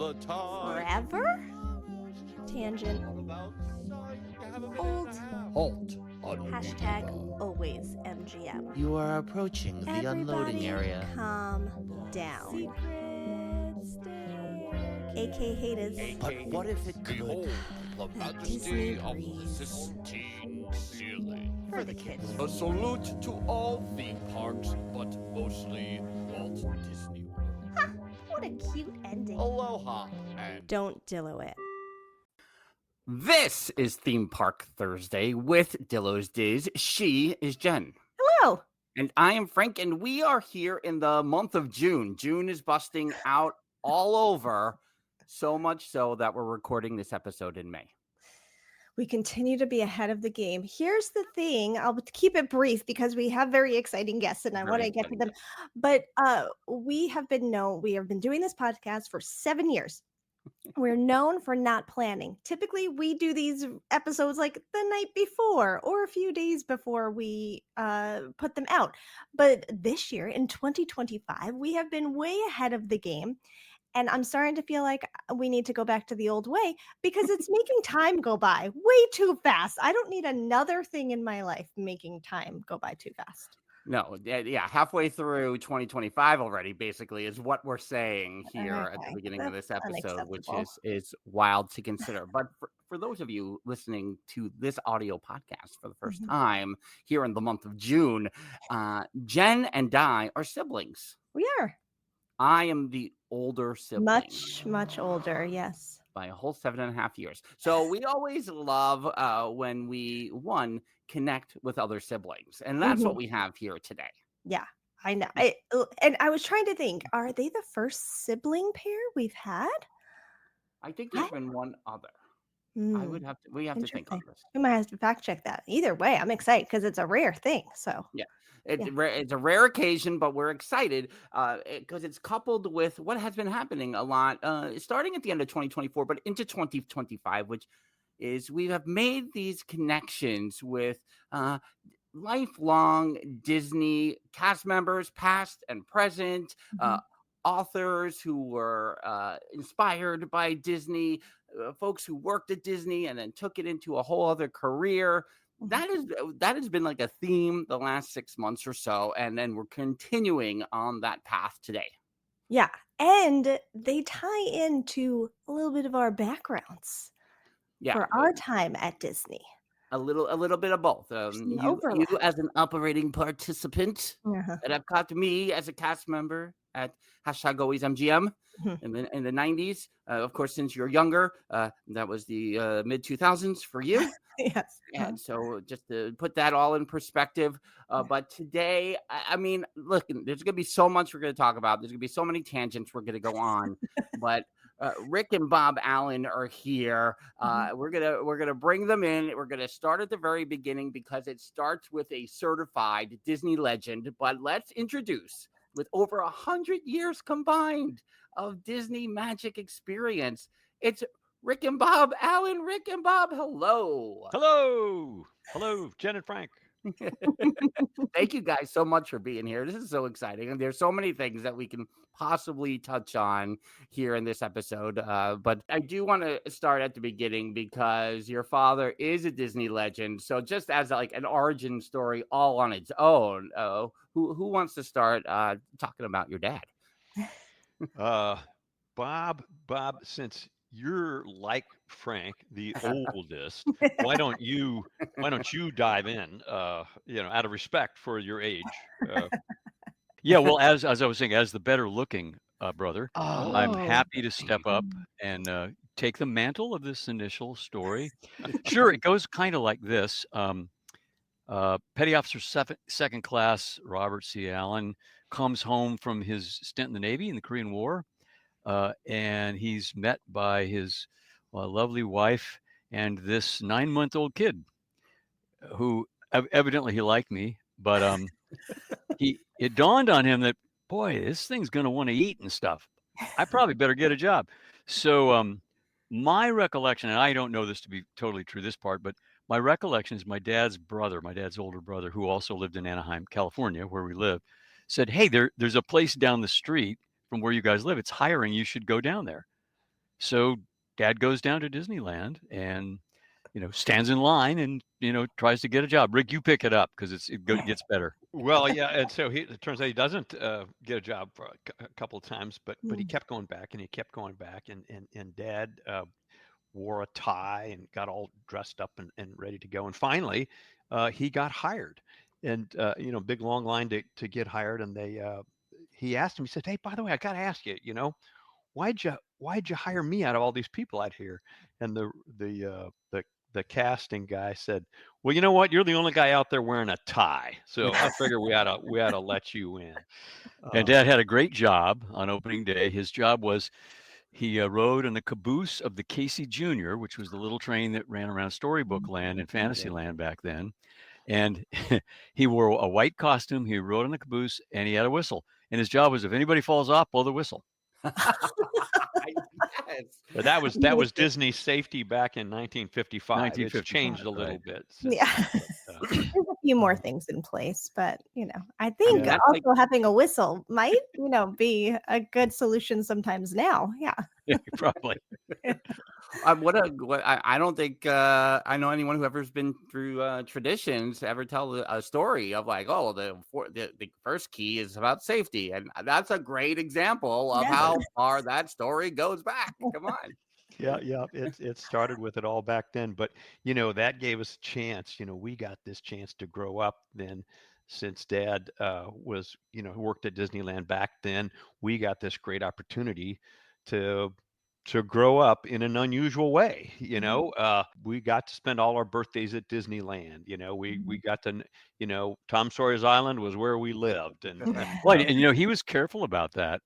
the time. Forever? Tangent. Old. Halt. Hashtag always MGM. You are approaching the unloading area. Calm down. AK haters. But what if it could? Behold the Disney majesty of the breeze. Sistine Ceiling. For the kids. A salute to all theme parks, but mostly Walt Disney World. What a cute ending. Aloha and Don't Dillo it. This is Theme Park Thursday with Dillo's Diz. She is Jen. Hello. And I am Frank, and we are here in the month of June. June is busting out all over, so much so that we're recording this episode in May. We continue to be ahead of the game. Here's the thing. I'll keep it brief because we have very exciting guests and I want to get to them. But we have been doing this podcast for 7 years. We're known for not planning. Typically, we do these episodes like the night before or a few days before we put them out. But this year in 2025, we have been way ahead of the game. And I'm starting to feel like we need to go back to the old way because it's making time go by way too fast. I don't need another thing in my life making time go by too fast. No, yeah, halfway through 2025 already, basically, is what we're saying here at the beginning of this episode, which is wild to consider. But for those of you listening to this audio podcast for the first time here in the month of June, Jen and I are siblings. We are. I am the older sibling. Much older, yes. By a whole 7.5 years. So we always love when we, connect with other siblings. And that's what we have here today. Yeah, I know. And I was trying to think, are they the first sibling pair we've had? I think there's been one other. We have to think on this. We might have to fact check that. Either way, I'm excited because it's a rare thing. So yeah. It's a rare occasion, but we're excited because it's coupled with what has been happening a lot, starting at the end of 2024, but into 2025, which is we have made these connections with lifelong Disney cast members, past and present, authors who were inspired by Disney, folks who worked at Disney and then took it into a whole other career. That has been like a theme the last 6 months or so, and then we're continuing on that path today. Yeah, and they tie into a little bit of our backgrounds for our time at Disney. A little bit of both. You as an operating participant at Epcot, me as a cast member at #AlwaysMGM in the 90s. Of course, since you're younger, that was the mid 2000s for you. Yes. And so just to put that all in perspective. But today, I mean, look, there's going to be so much we're going to talk about. There's going to be so many tangents we're going to go on. But Rick and Bob Allen are here. We're gonna bring them in. We're gonna start at the very beginning because it starts with a certified Disney legend. But let's introduce, with over 100 years combined of Disney magic experience, it's Rick and Bob Allen. Rick and Bob, hello. Hello, Jen and Frank. Thank you guys so much for being here. This is so exciting. And there's so many things that we can possibly touch on here in this episode. But I do want to start at the beginning because your father is a Disney legend. So just as like an origin story all on its own, who wants to start talking about your dad? Bob, since you're like Frank, the oldest, why don't you dive in, out of respect for your age? Yeah, well, as I was saying, as the better looking brother, I'm happy to step up and take the mantle of this initial story. Sure, it goes kind of like this. Petty Officer Second Class Robert C. Allen comes home from his stint in the Navy in the Korean War. And he's met by his lovely wife and this 9-month-old kid who evidently he liked me, but it dawned on him that, boy, this thing's going to want to eat and stuff. I probably better get a job. So my recollection, and I don't know this to be totally true, this part, but my recollection is my dad's older brother, who also lived in Anaheim, California, where we live, said, hey, there's a place down the street from where you guys live. It's hiring. You should go down there. So Dad goes down to Disneyland and, stands in line and, tries to get a job. Rick, you pick it up because it gets better. Well, yeah, and so it turns out he doesn't get a job for a couple of times, but he kept going back and he kept going back, and Dad wore a tie and got all dressed up and ready to go, and finally he got hired, and big long line to get hired, and he asked him, he said, "Hey, by the way, I got to ask you, why'd you hire me out of all these people out here?" And the casting guy said, "Well, you know what? You're the only guy out there wearing a tie, so I figure we ought to let you in." And Dad had a great job on opening day. His job was he rode in the caboose of the Casey Jr., which was the little train that ran around Storybook Land and Fantasyland back then. And he wore a white costume. He rode in the caboose and he had a whistle. And his job was, if anybody falls off, blow the whistle. Yes. But that was Disney's safety back in 1955. It's changed a little bit since Yeah. then, There's a few more things in place, but I think that's also having a whistle might, be a good solution sometimes now. Yeah. probably. I don't think I know anyone who ever's been through traditions ever tell a story of like, oh, the first key is about safety, and that's a great example of Yeah. how far that story goes back. Come on. Yeah. It started with it all back then, but that gave us a chance. We got this chance to grow up then, since Dad was worked at Disneyland back then. We got this great opportunity to grow up in an unusual way. We got to spend all our birthdays at Disneyland. We got to Tom Sawyer's Island was where we lived, and well, and he was careful about that.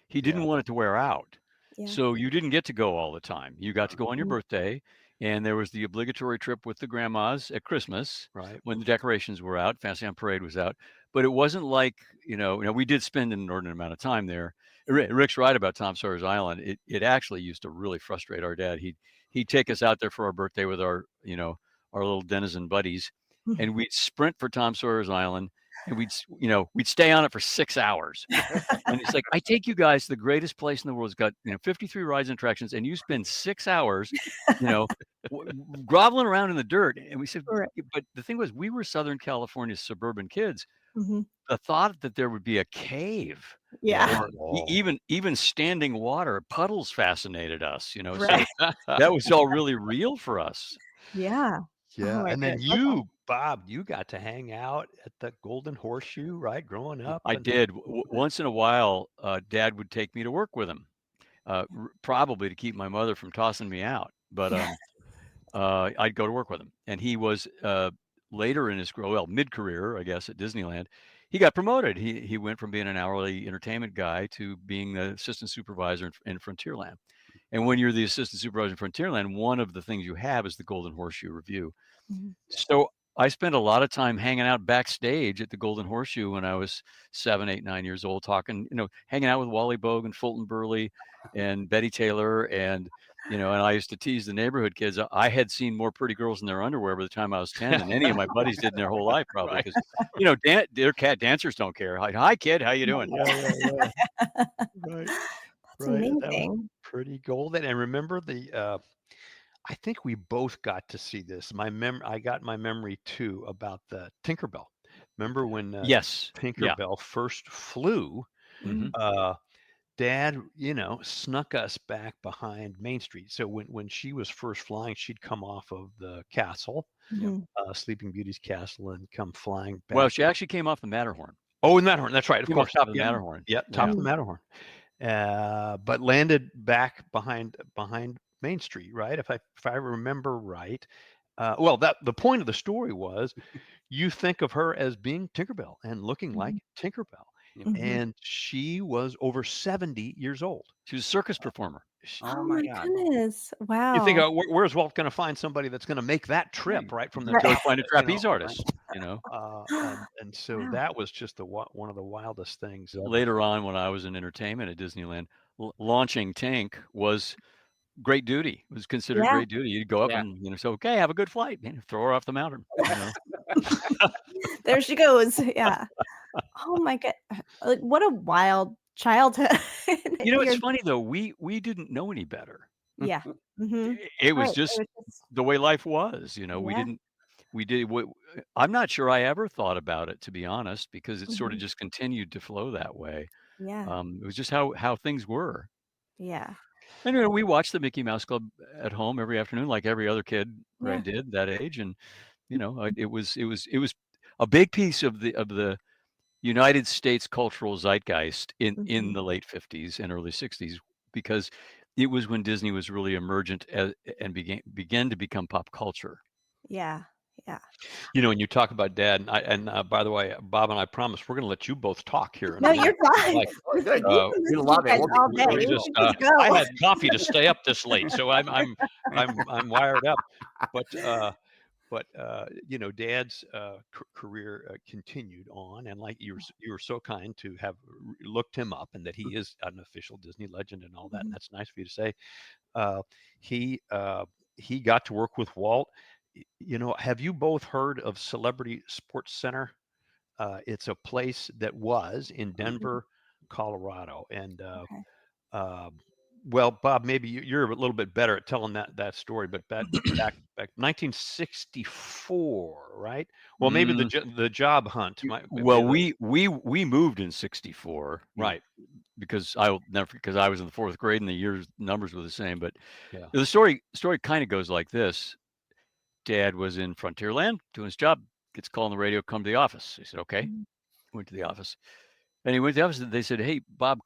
He didn't want it to wear out. Yeah. So you didn't get to go all the time. You got to go on your birthday, and there was the obligatory trip with the grandmas at Christmas, right, when the decorations were out, Fantasyland Parade was out. But it wasn't like, we did spend an inordinate amount of time there. Rick's right about Tom Sawyer's Island. It actually used to really frustrate our dad. He'd take us out there for our birthday with our little denizen buddies, and we'd sprint for Tom Sawyer's Island. And we'd stay on it for 6 hours. And it's like, I take you guys to the greatest place in the world. It's got 53 rides and attractions, and you spend 6 hours, groveling around in the dirt. And we said, Right. but the thing was, we were Southern California suburban kids. Mhm. The thought that there would be a cave, Yeah. or even standing water, puddles fascinated us. Right. So that was all really real for us. Yeah. Yeah, Oh my and then goodness. you, Bob, you got to hang out at the Golden Horseshoe, right, growing up? I did. Once in a while, Dad would take me to work with him, probably to keep my mother from tossing me out. But I'd go to work with him, and he was later in his mid-career, I guess, at Disneyland. He got promoted. He went from being an hourly entertainment guy to being the assistant supervisor in Frontierland. And when you're the assistant supervisor in Frontierland, one of the things you have is the Golden Horseshoe Review. Mhm. So I spent a lot of time hanging out backstage at the Golden Horseshoe when I was 7, 8, 9 years old, talking, hanging out with Wally Bogue and Fulton Burley and Betty Taylor. And I used to tease the neighborhood kids. I had seen more pretty girls in their underwear by the time I was 10 than any of my buddies did in their whole life, probably. Because, their cat dancers don't care. Hi, kid. How you doing? Yeah. Right. That's Right. That was amazing. pretty golden. And remember I think we both got to see this. I got my memory too about the Tinkerbell. Remember when Yes. Tinkerbell first flew? Mhm. Dad, snuck us back behind Main Street. So when she was first flying, she'd come off of the castle, Mhm. Sleeping Beauty's castle, and come flying back. Well, she actually came off the Matterhorn. Oh, the Matterhorn. That's right. Of Came off course. top of the Yeah. Matterhorn. Yeah, top of Yeah. the Matterhorn. But landed back behind Main Street, right? If I remember right. Well, the point of the story was, you think of her as being Tinkerbell and looking like Tinkerbell, Mhm. and she was over 70 years old. She was a circus performer. Oh my my God. goodness. You think, Wow. where's Walt going to find somebody that's going to make that trip, right? From the Right. Go find a trapeze know, artist, and so Wow. that was just one of the wildest things ever. Later on, when I was in entertainment at Disneyland, launching Tink was great duty. It was considered Yeah. great duty. You'd go up Yeah. and say, "Okay, have a good flight," and throw her off the mountain. There she goes. Yeah. Oh my god. Like, what a wild childhood. It's You're- funny though. We didn't know any better. Yeah. Mm-hmm. It was Right. just It was just, the way life was, yeah. we did what I'm not sure I ever thought about it, to be honest, because it sort of Mhm. just continued to flow that way. Yeah. It was just how things were. Yeah. And we watched the Mickey Mouse Club at home every afternoon, like every other kid Yeah. did that age, and it was a big piece of the United States cultural zeitgeist in Mhm. the late 50s and early 60s, because it was when Disney was really emergent and began to become pop culture. Yeah. Yeah. And you talk about Dad, and by the way, Bob and I promise we're going to let you both talk here in a No, minute. you're fine. Like, Oh, good. We uh, can We listen to you love it. guys We'll all day. we're We just, can just go. I had coffee to stay up this late, so I'm wired up. But Dad's career continued on, and like you were so kind to have looked him up, and that he is an official Disney legend and all that. And Mhm. that's nice for you to say. Uh, he he got to work with Walt. Have you both heard of Celebrity Sports Center? It's a place that was in Mhm. Denver, Colorado, and Okay. uh, well, Bob, maybe you're a little bit better at telling that story, but back 1964, right? Well, maybe Mm, the job hunt might be well, we moved in '64, right. because I will never because I was in the fourth grade and the years numbers were the same. But Yeah. the story kind of goes like this: Dad was in Frontierland doing his job, gets a call on the radio, come to the office. He said, okay. Mhm. Went to the office. And he went to the office and they said, hey, Bob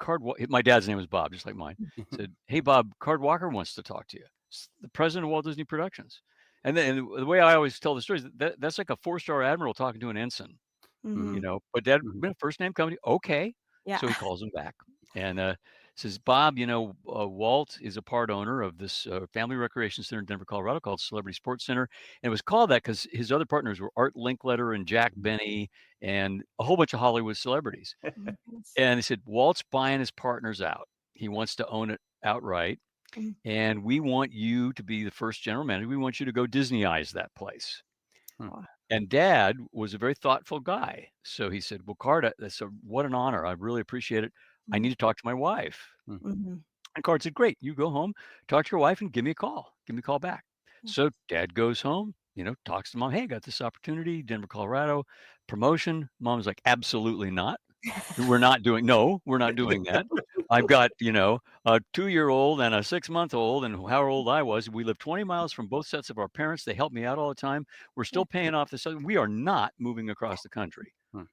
my dad's name was Bob, just like mine. Said, hey, Bob, Card Walker wants to talk to you. It's the president of Walt Disney Productions. And then the way I always tell the story is that's like a 4-star admiral talking to an ensign, Mhm. But Dad, Mhm. first name company, okay. Yeah. So he calls him back and says, Bob, Walt is a part owner of this family recreation center in Denver, Colorado called Celebrity Sports Center. And it was called that because his other partners were Art Linkletter and Jack Benny and a whole bunch of Hollywood celebrities. Oh my goodness. And he said, Walt's buying his partners out. He wants to own it outright. Mhm. And we want you to be the first general manager. We want you to go Disneyize that place. Wow. And Dad was a very thoughtful guy. So he said, well, Card, what an honor. I really appreciate it. I need to talk to my wife. Mhm. And Card said, great. You go home, talk to your wife, and give me a call. Give me a call back. Yeah. So Dad goes home, talks to Mom. Hey, I got this opportunity, Denver, Colorado, promotion. Mom's like, absolutely not. We're not doing that. I've got, a 2-year-old and a 6-month-old, and how old I was. We live 20 miles from both sets of our parents. They help me out all the time. We're Yeah. still paying off this. We are not moving across the country. Hmm.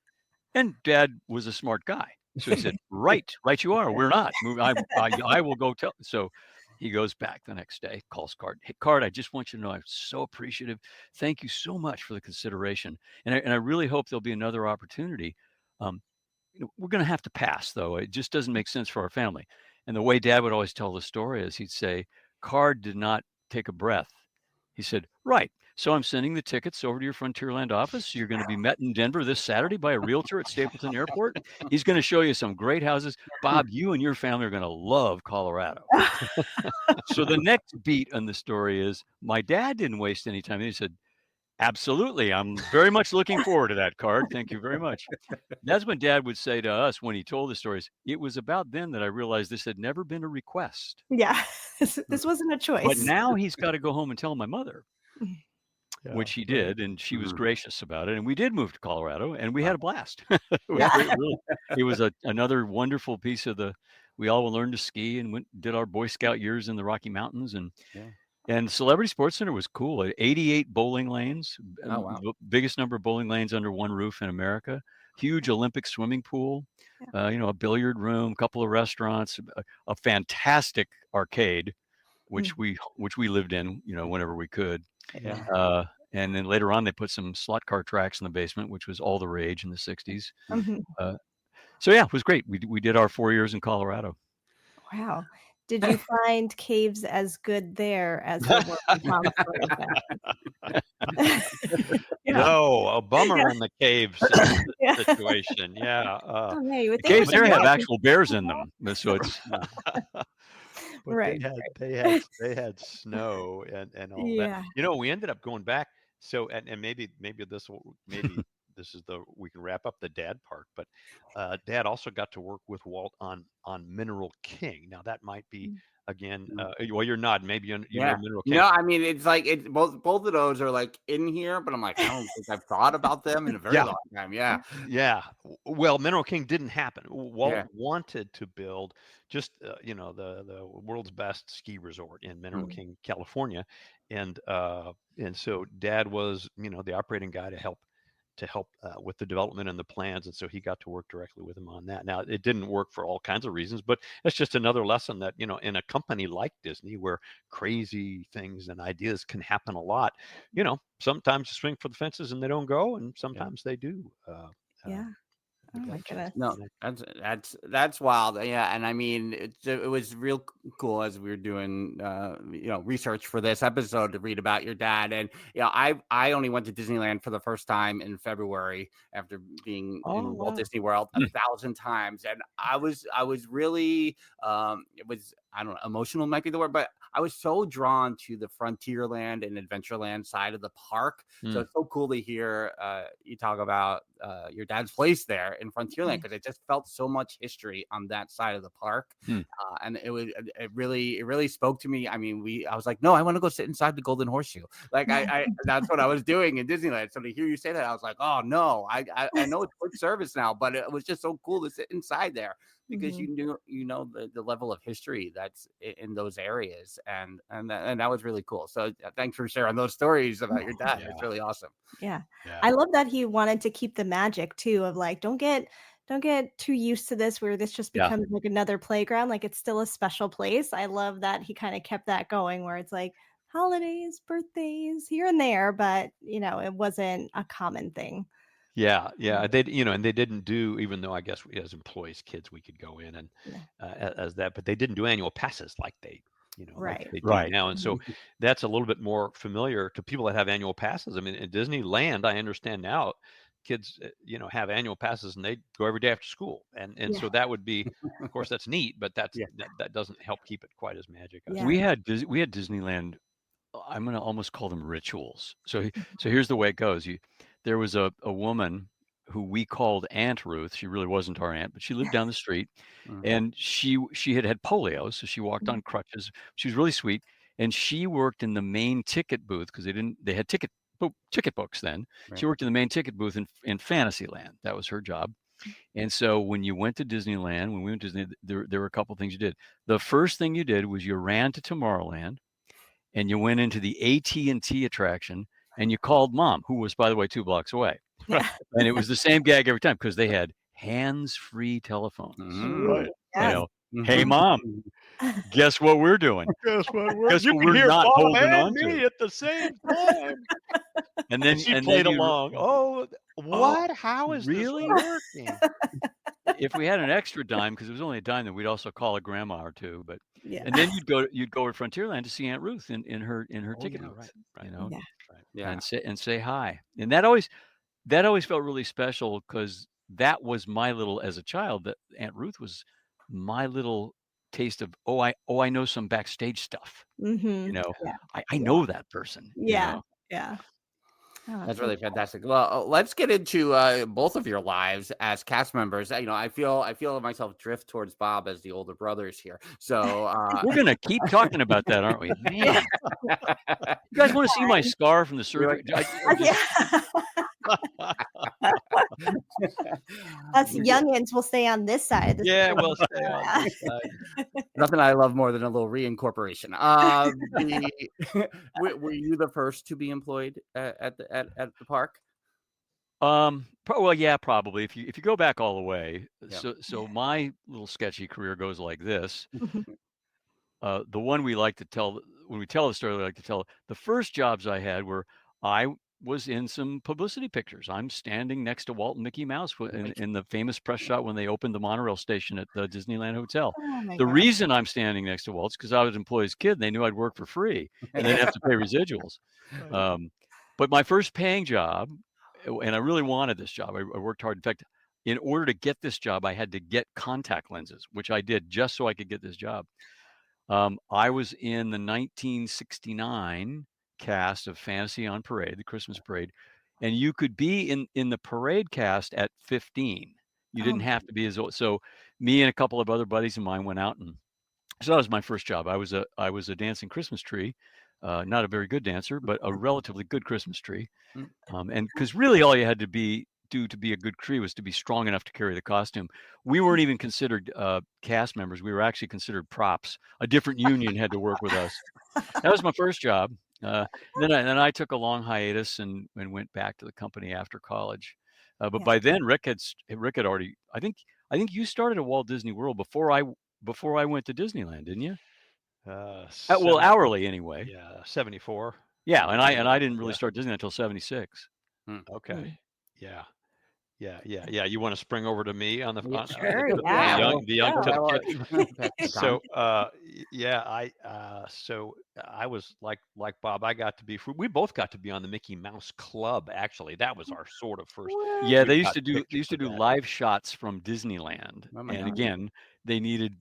And Dad was a smart guy. So he said, right you are. We're not moving. I will go tell. So he goes back the next day, calls Card. Hey, Card, I just want you to know I'm so appreciative. Thank you so much for the consideration. And I really hope there'll be another opportunity. Um, we're going to have to pass, though. It just doesn't make sense for our family. And the way Dad would always tell the story is he'd say, Card did not take a breath. He said, right. So I'm sending the tickets over to your Frontierland office. You're going to be met in Denver this Saturday by a realtor at Stapleton Airport. He's going to show you some great houses. Bob, you and your family are going to love Colorado. So the next beat on the story is my dad didn't waste any time. He said, absolutely. I'm very much looking forward to that, Card. Thank you very much. That's what Dad would say to us when he told the stories. It was about then that I realized this had never been a request. Yeah. This wasn't a But choice. now he's got to go home and tell my mother, Yeah, which he right. did, and she was gracious about it. And we did move to Colorado, and we had a blast. It was Yeah. great, really. It was another wonderful piece of we all learned to ski and did our Boy Scout years in the Rocky Mountains. And Celebrity Sports Center was cool. 88 bowling lanes, Oh, wow. the biggest number of bowling lanes under one roof in America. Huge Olympic swimming pool, a billiard room, a couple of restaurants, a fantastic arcade, which we lived in, whenever we could. Yeah. And then later on, they put some slot car tracks in the basement, which was all the rage in the 60s. Mhm. So yeah, it was great. We did our 4 years in Colorado. Wow. Did you find caves as good there as there were in Palm Springs then? Yeah. No, a bummer on the caves Yeah. situation. Yeah. Oh, yeah, you would The think caves with the there have water. actual bears in them, so it's But Right. they had snow and all Yeah. that. We ended up going back. So and maybe this is we can wrap up the Dad part, but Dad also got to work with Walt on Mineral King. Now that might be again. Well, you're nodding. Maybe you know Yeah. Mineral King. No, I mean, it's like it's both of those are like in here, but I'm like, I don't think I've thought about them in a very Yeah. long time. Yeah. Yeah. Well, Mineral King didn't happen. Walt Yeah. wanted to build just the world's best ski resort in Mineral King, California, and so Dad was the operating guy to help with the development and the plans, and so he got to work directly with him on that. Now, it didn't work for all kinds of reasons, but it's just another lesson that in a company like Disney, where crazy things and ideas can happen a lot, sometimes you swing for the fences and they don't go, and sometimes they do. Yeah. Oh my goodness. No, that's wild. Yeah, and I mean, it was real cool as we were doing research for this episode to read about your dad. And I only went to Disneyland for the first time in February after being in Walt Disney World 1,000 times, and I was really it was, I don't know, emotional might be the word, but I was so drawn to the Frontierland and Adventureland side of the park. So it's so cool to hear you talk about your dad's place there in Frontierland, because it just felt so much history on that side of the park, and it really spoke to me. I mean, I was like, no, I want to go sit inside the Golden Horseshoe. Like I that's what I was doing in Disneyland. So to hear you say that, I was like, oh no, I know it's quick service now, but it was just so cool to sit inside there, because you know the level of history that's in those areas, and that was really cool. So thanks for sharing those stories about your dad. It's really awesome. Yeah. I love that he wanted to keep the magic too of like, don't get too used to this where this just becomes like another playground. Like, it's still a special place. I love that he kind of kept that going, where it's like holidays, birthdays here and there, but it wasn't a common thing. Yeah, they and they didn't do, even though I guess as employees, kids, we could go in and as that, but they didn't do annual passes like they like they do now, and so that's a little bit more familiar to people that have annual passes. I mean, in Disneyland, I understand now, kids have annual passes and they go every day after school, and so that would be, of course, that's neat, but that doesn't help keep it quite as magic. We had Disneyland. I'm going to almost call them rituals. So here's the way it goes. There was a woman who we called Aunt Ruth. She really wasn't our aunt, but she lived down the street, and she had polio, so she walked on crutches. She was really sweet, and she worked in the main ticket booth, because they had ticket books then. She worked in the main ticket booth in Fantasyland. That was her job. And so when you went to Disneyland, when we went to Disney, there were a couple things you did. The first thing you did was you ran to Tomorrowland, and you went into the AT&T attraction, and you called Mom, who was, by the way, 2 blocks away. And it was the same gag every time, because they had hands-free telephones. Hey, Mom, guess what we're doing? Guess what we're not holding on to at the same time. And then she played along. Oh, what? How is really this working? If we had an extra dime, because it was only a dime, then we'd also call a grandma or two. But and then you'd go to Frontierland to see Aunt Ruth in her ticket booth, and say hi. And that always felt really special, because that was my little, as a child, that Aunt Ruth was my little taste of I know some backstage stuff. I know that person. Yeah. Oh, that's really fantastic. Well, let's get into both of your lives as cast members. I feel myself drift towards Bob as the older brothers here. So we're gonna keep talking about that, aren't we? Man. You guys want to see my scar from the surgery? Us youngins will stay on this side. We'll stay on this side. Nothing I love more than a little reincorporation. Were you the first to be employed at the park? Well, yeah, probably. If you go back all the way, so my little sketchy career goes like this. The one we like to tell, when we tell the story, we like to tell, the first jobs I had were, I was in some publicity pictures. I'm standing next to Walt and Mickey Mouse in the famous press shot when they opened the monorail station at the Disneyland Hotel. The reason I'm standing next to Walt is because I was an employee's kid, and they knew I'd work for free, and they'd have to pay residuals. But my first paying job, and I really wanted this job, I worked hard. In fact, in order to get this job, I had to get contact lenses, which I did just so I could get this job. I was in the 1969 cast of Fantasy on Parade, the Christmas parade, and you could be in the parade cast at 15. You didn't have to be as old. So me and a couple of other buddies of mine went out and So that was my first job. I was a dancing Christmas tree, not a very good dancer, but a relatively good Christmas tree. And because really all you had to do to be a good tree was to be strong enough to carry the costume. We weren't even considered cast members. We were actually considered props. A different union had to work with us. That was my first job. Then I took a long hiatus and went back to the company after college. But by then Rick had already. I think you started at Walt Disney World before I went to Disneyland, didn't you? Well, hourly anyway. Yeah, 74. Yeah, and I didn't really start Disneyland until 76. Okay. Yeah. You want to spring over to me on the Sure, the young Yeah. So so I was like Bob. I got to be. We both got to be on the Mickey Mouse Club. Actually, that was our sort of first. Yeah, we they used got to do pictures of that. live shots from Disneyland, Oh my and God. again, they needed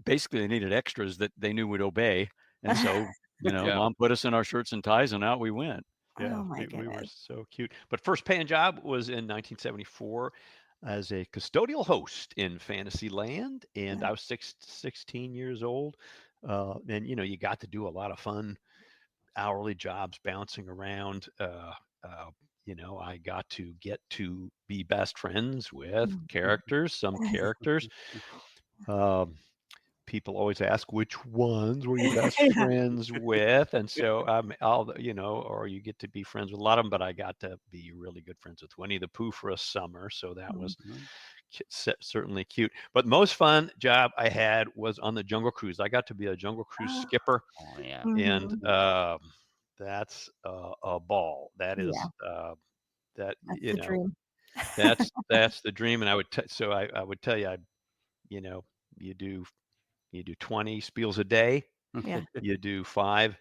extras that they knew would obey, and so Yeah. Mom put us in our shirts and ties, and out we went. Yeah, Oh my we were goodness. so cute. But first paying job was in 1974 as a custodial host in Fantasyland, and I was 16 years old. And you got to do a lot of fun hourly jobs, bouncing around. I got to get to be best friends with some characters. Um, People always ask which ones were you best friends with, and so or you get to be friends with a lot of them, but I got to be really good friends with Winnie the Pooh for a summer, so that was certainly cute. But the most fun job I had was on the Jungle Cruise. I got to be a Jungle Cruise skipper. Oh yeah. And that's a ball. That is that That's the dream. that's the dream. And I would I would tell you, you do 20 spiels a day, Yeah. you do 5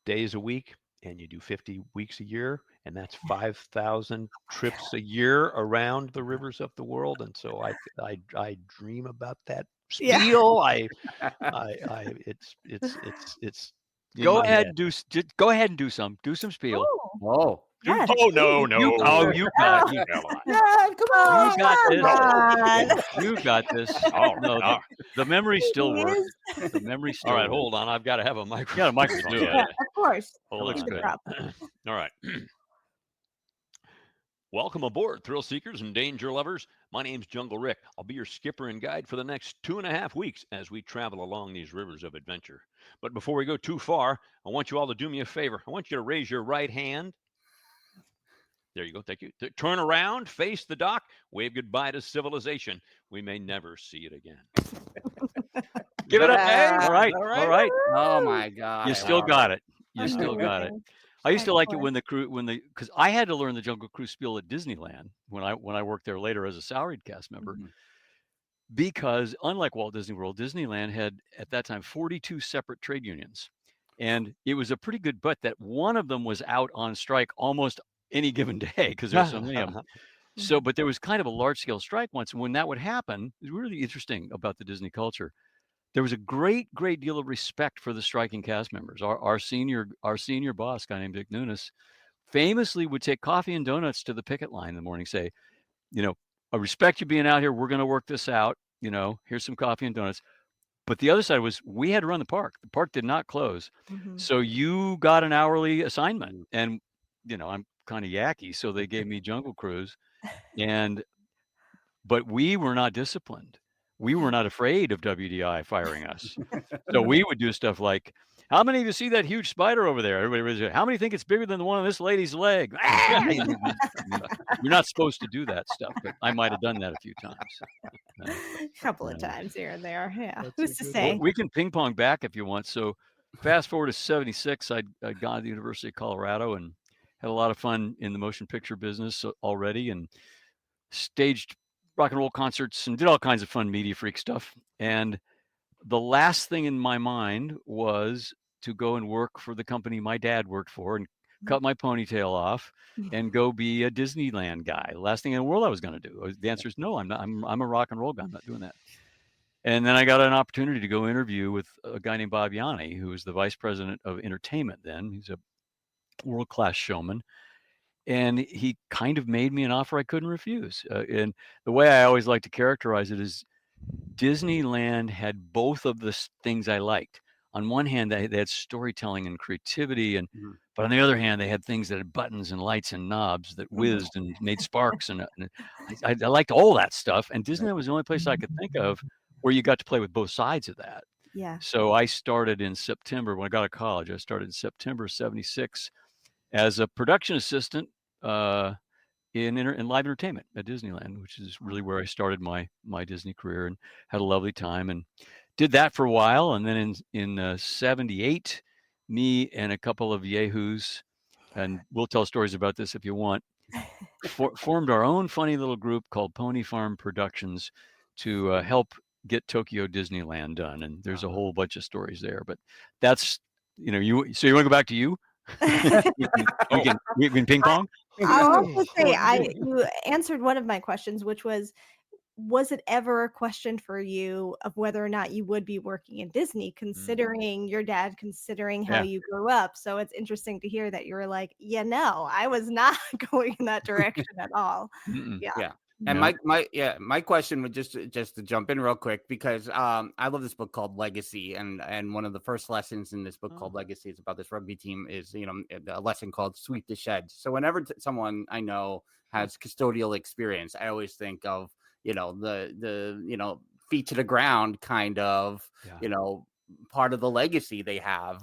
days a week, and you do 50 weeks a year, and that's 5,000 trips a year around the rivers of the world. And so I dream about that Yeah. spiel. It's in Go my ahead head. and go ahead and do some spiel. Oh. Yes. Oh no. You got Yeah, come you on. got this. on. You got this. Oh, No, no. the memory still He works. is- The memory still All right, works. hold on. I've got to have a microphone. You got a microphone. Do Yeah. it. Of course. Hold He's on. the good. prop. All right. Welcome aboard, thrill seekers and danger lovers. My name's Jungle Rick. I'll be your skipper and guide for the next 2.5 weeks as we travel along these rivers of adventure. But before we go too far, I want you all to do me a favor. I want you to raise your right hand. There you go. Thank you. Turn around, face the dock, wave goodbye to civilization. We may never see it again. Give it up. Yeah. All right. Oh my God. You still got it. You still got it. Amazing. I used to like it Excellent. when because I had to learn the Jungle Cruise spiel at Disneyland when I worked there later as a salaried cast member, because unlike Walt Disney World, Disneyland had at that time 42 separate trade unions, and it was a pretty good bet that one of them was out on strike almost any given day because there's so many of them. So, but there was kind of a large scale strike once, and when that would happen, it was really interesting about the Disney culture. There was a great deal of respect for the striking cast members. Our senior boss, a guy named Dick Nunes, famously would take coffee and donuts to the picket line in the morning, say, I respect you being out here. We're going to work this out. Here's some coffee and donuts. But the other side was we had to run the park. The park did not close. So you got an hourly assignment. And, I'm kind of yacky. So they gave me Jungle Cruise. But we were not disciplined. We were not afraid of WDI firing us. So we would do stuff like, how many of you see that huge spider over there? Everybody was, how many think it's bigger than the one on this lady's leg? You're not supposed to do that stuff, but I might have done that a few times. A couple of times here and there. Yeah. That's Who's a to good say? We can ping pong back if you want. So fast forward to 76, I'd gone to the University of Colorado and had a lot of fun in the motion picture business already, and staged rock and roll concerts and did all kinds of fun media freak stuff. And the last thing in my mind was to go and work for the company my dad worked for and cut my ponytail off and go be a Disneyland guy. The last thing in the world I was going to do. The answer is no, I'm not. I'm a rock and roll guy. I'm not doing that. And then I got an opportunity to go interview with a guy named Bob Yanni, who was the vice president of entertainment then. He's a world-class showman. And he kind of made me an offer I couldn't refuse. And the way I always like to characterize it is, Disneyland had both of the things I liked. On one hand, they had storytelling and creativity, but on the other hand, they had things that had buttons and lights and knobs that whizzed and made sparks, and I liked all that stuff. And Disneyland was the only place I could think of where you got to play with both sides of that. Yeah. So I started in September when I got to college. I started in September '76 as a production assistant in live entertainment at Disneyland, which is really where I started my Disney career, and had a lovely time and did that for a while. And then in '78, me and a couple of yahoos, and we'll tell stories about this if you want, formed our own funny little group called Pony Farm Productions to help get Tokyo Disneyland done. And there's a whole bunch of stories there, but that's, so you want to go back to you? we can ping pong. I'll also say you answered one of my questions, which was it ever a question for you of whether or not you would be working in Disney, considering your dad, considering how you grew up? So it's interesting to hear that you were like, no, I was not going in that direction at all. Yeah. And my question would just to jump in real quick, because I love this book called Legacy, and one of the first lessons in this book called Legacy is about this rugby team is a lesson called sweep the sheds. So whenever someone I know has custodial experience, I always think of the feet to the ground kind of part of the legacy they have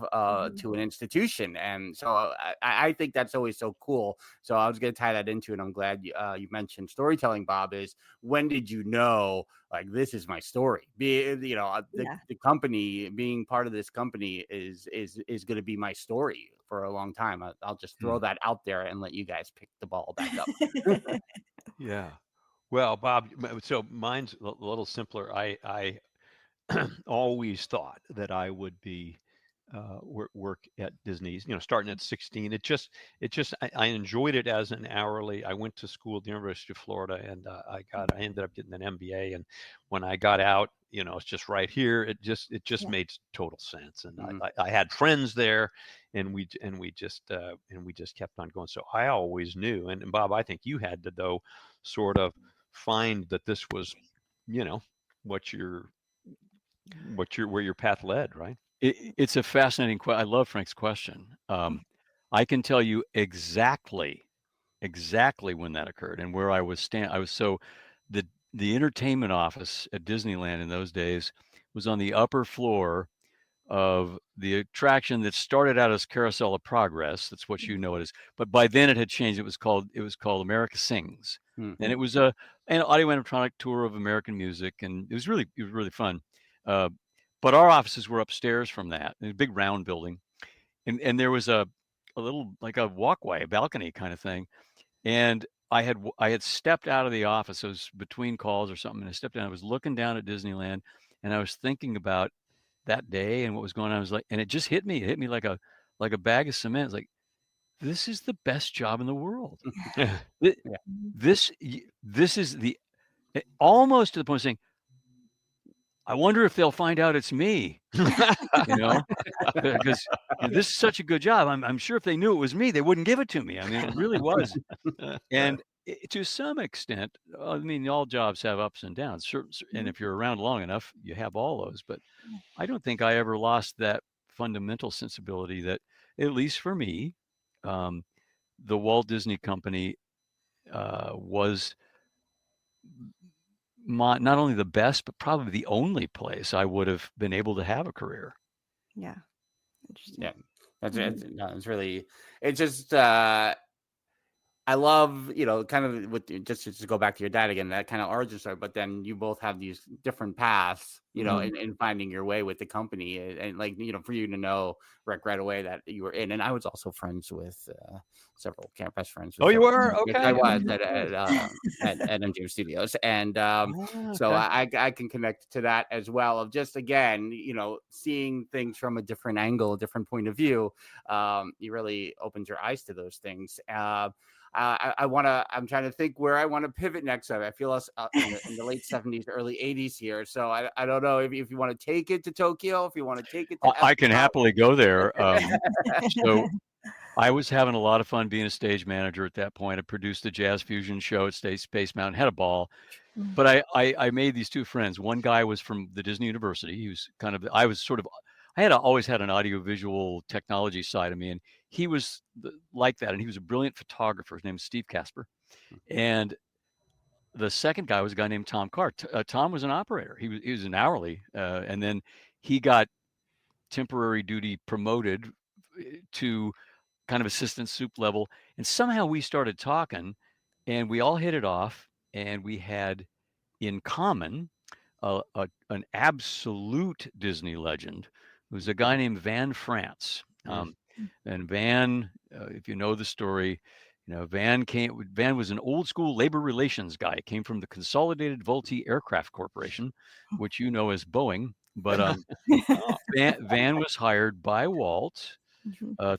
to an institution. And so I think that's always so cool. So I was going to tie that into it. I'm glad you mentioned storytelling, Bob. Is when did you know, like, this is my story? The company, being part of this company is going to be my story for a long time. I'll just throw that out there and let you guys pick the ball back up. Yeah. Well, Bob, so mine's a little simpler. I always thought that I would be work at Disney's, starting at 16. I enjoyed it as an hourly. I went to school at the University of Florida, and I ended up getting an MBA. And when I got out, it's just right here. It just made total sense. And I had friends there, and we just kept on going. So I always knew. And Bob, I think you had to, though, sort of find that this was, where your path led, right? It's a fascinating question. I love Frank's question. I can tell you exactly when that occurred and where I was the entertainment office at Disneyland in those days was on the upper floor of the attraction that started out as Carousel of Progress. That's what you know it is. But by then it had changed. It was called America Sings. And it was an audio animatronic tour of American music, and it was really fun. But our offices were upstairs from that, a big round building, and there was a little, like a walkway, a balcony kind of thing. And I had stepped out of the office. It was between calls or something, and I stepped down. I was looking down at Disneyland, and I was thinking about that day and what was going on. I was like, and it just hit me. It hit me like a bag of cement. It's like, this is the best job in the world. This is almost to the point of saying, I wonder if they'll find out it's me, because this is such a good job. I'm sure if they knew it was me, they wouldn't give it to me. I mean, it really was. And to some extent, I mean, all jobs have ups and downs. And if you're around long enough, you have all those. But I don't think I ever lost that fundamental sensibility that, at least for me, the Walt Disney Company was not only the best, but probably the only place I would have been able to have a career. Yeah. Interesting. Yeah. It's really, it's just, I love, kind of with just to go back to your dad again, that kind of origin story, but then you both have these different paths, in finding your way with the company. And like, for you to know, Rick, right away that you were in, and I was also friends with several campus friends. Oh, you were? Okay. I was at MGM Studios. And so I can connect to that as well, of just, again, seeing things from a different angle, a different point of view. You really opens your eyes to those things. I'm trying to think where I want to pivot next. I feel us in the late 70s, early 80s here. So I don't know if you want to take it to Tokyo, if you want to take it to I can happily go there. So I was having a lot of fun being a stage manager at that point. I produced the Jazz Fusion show at Space Mountain, had a ball. But I made these two friends. One guy was from the Disney University. He was kind of, I had always had an audiovisual technology side of me, and he was like that. And he was a brilliant photographer. His name is Steve Casper. And the second guy was a guy named Tom Carr. Tom was an operator. He was an hourly, and then he got temporary duty promoted to kind of assistant soup level. And somehow we started talking, and we all hit it off, and we had in common an absolute Disney legend. It was a guy named Van France. And Van, if you know the story, Van was an old school labor relations guy. Came from the Consolidated Vultee Aircraft Corporation, which you know as Boeing. But Van was hired by Walt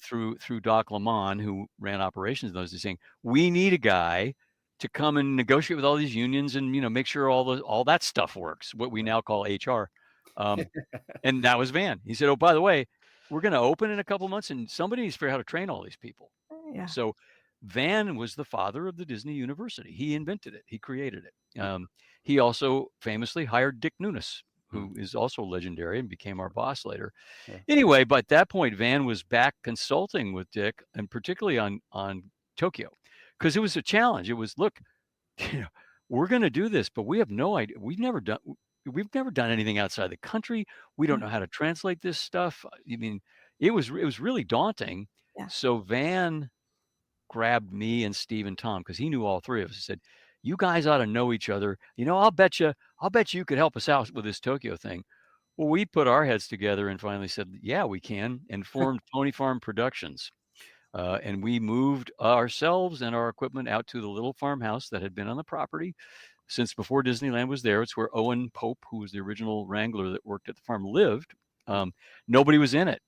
through Doc Lamont, who ran operations in those days, saying, we need a guy to come and negotiate with all these unions and make sure all that stuff works, what we now call HR. And that was Van. He said, oh, by the way, we're going to open in a couple months, and somebody needs to figure out how to train all these people. Yeah. So Van was the father of the Disney University. He invented it. He created it. He also famously hired Dick Nunes, who is also legendary and became our boss later. Yeah. Anyway, but at that point, Van was back consulting with Dick, and particularly on Tokyo, because it was a challenge. It was, look, we're going to do this, but we have no idea. We've never done anything outside the country. We don't know how to translate this stuff. I mean, it was really daunting. Yeah. So Van grabbed me and Steve and Tom, because he knew all three of us. He said, you guys ought to know each other. I'll bet you could help us out with this Tokyo thing. Well, we put our heads together and finally said, yeah, we can, and formed Pony Farm Productions. And we moved ourselves and our equipment out to the little farmhouse that had been on the property since before Disneyland was there. It's where Owen Pope, who was the original wrangler that worked at the farm, lived. Nobody was in it.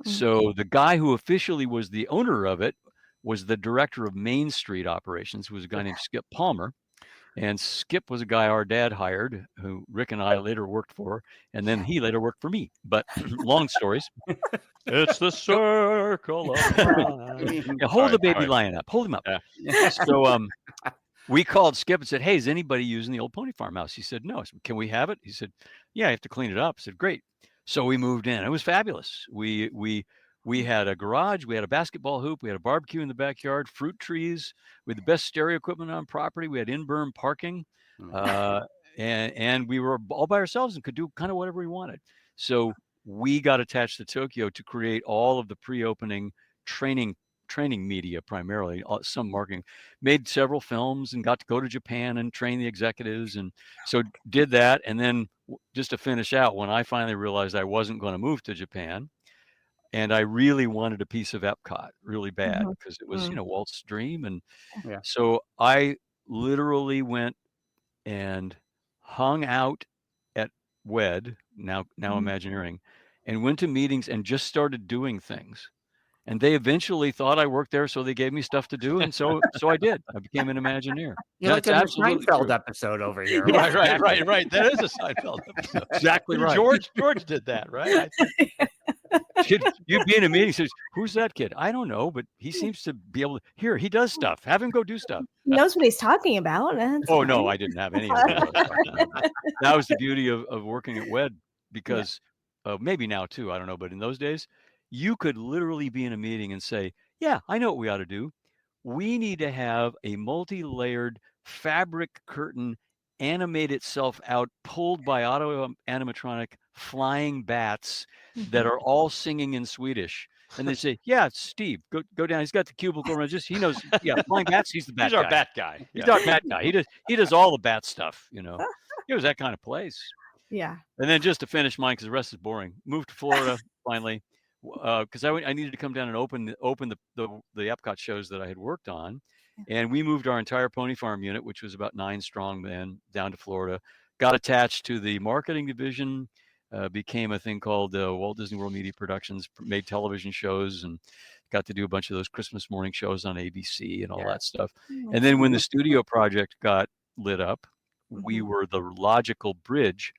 So the guy who officially was the owner of it was the director of Main Street operations, who was a guy named Skip Palmer. And Skip was a guy our dad hired, who Rick and I later worked for, and then he later worked for me. But long stories. It's the circle of life. Yeah, hold the baby lion up. Hold him up. Yeah. So we called Skip and said, hey, is anybody using the old Pony Farmhouse? He said, no. I said, can we have it? He said, yeah, I have to clean it up. I said, great. So we moved in. It was fabulous. We had a garage, we had a basketball hoop, we had a barbecue in the backyard, fruit trees, we had the best stereo equipment on property, we had in-berm parking, and we were all by ourselves and could do kind of whatever we wanted. So we got attached to Tokyo to create all of the pre-opening training media, primarily, some marketing, made several films and got to go to Japan and train the executives. And so did that. And then just to finish out, when I finally realized I wasn't going to move to Japan, and I really wanted a piece of Epcot really bad, because it was, Walt's dream. And so I literally went and hung out at WED, now Imagineering, and went to meetings and just started doing things. And they eventually thought I worked there, so they gave me stuff to do, and so I did. I became an Imagineer. You're like a Seinfeld episode over here. Right. That is a Seinfeld episode. Exactly right. George did that, right? You'd be in a meeting, says, who's that kid? I don't know, but he seems to be able to. Here, he does stuff. Have him go do stuff. He knows what he's talking about. Oh, no, I didn't have any of that. That was the beauty of working at WED, because maybe now too, I don't know, but in those days, you could literally be in a meeting and say, yeah, I know what we ought to do. We need to have a multi-layered fabric curtain animate itself out, pulled by auto animatronic flying bats that are all singing in Swedish. And they say, yeah, it's Steve. Go down. He's got the cubicle around. He knows, flying bats. He's the bat guy. He's our bat guy. He's our bat guy. He does all the bat stuff, It was that kind of place. Yeah. And then just to finish mine, because the rest is boring, moved to Florida finally, because I needed to come down and open the Epcot shows that I had worked on. And we moved our entire Pony Farm unit, which was about 9 strong men, down to Florida, got attached to the marketing division, became a thing called Walt Disney World Media Productions, made television shows, and got to do a bunch of those Christmas morning shows on ABC and all that stuff. And then when the studio project got lit up, we were the logical bridge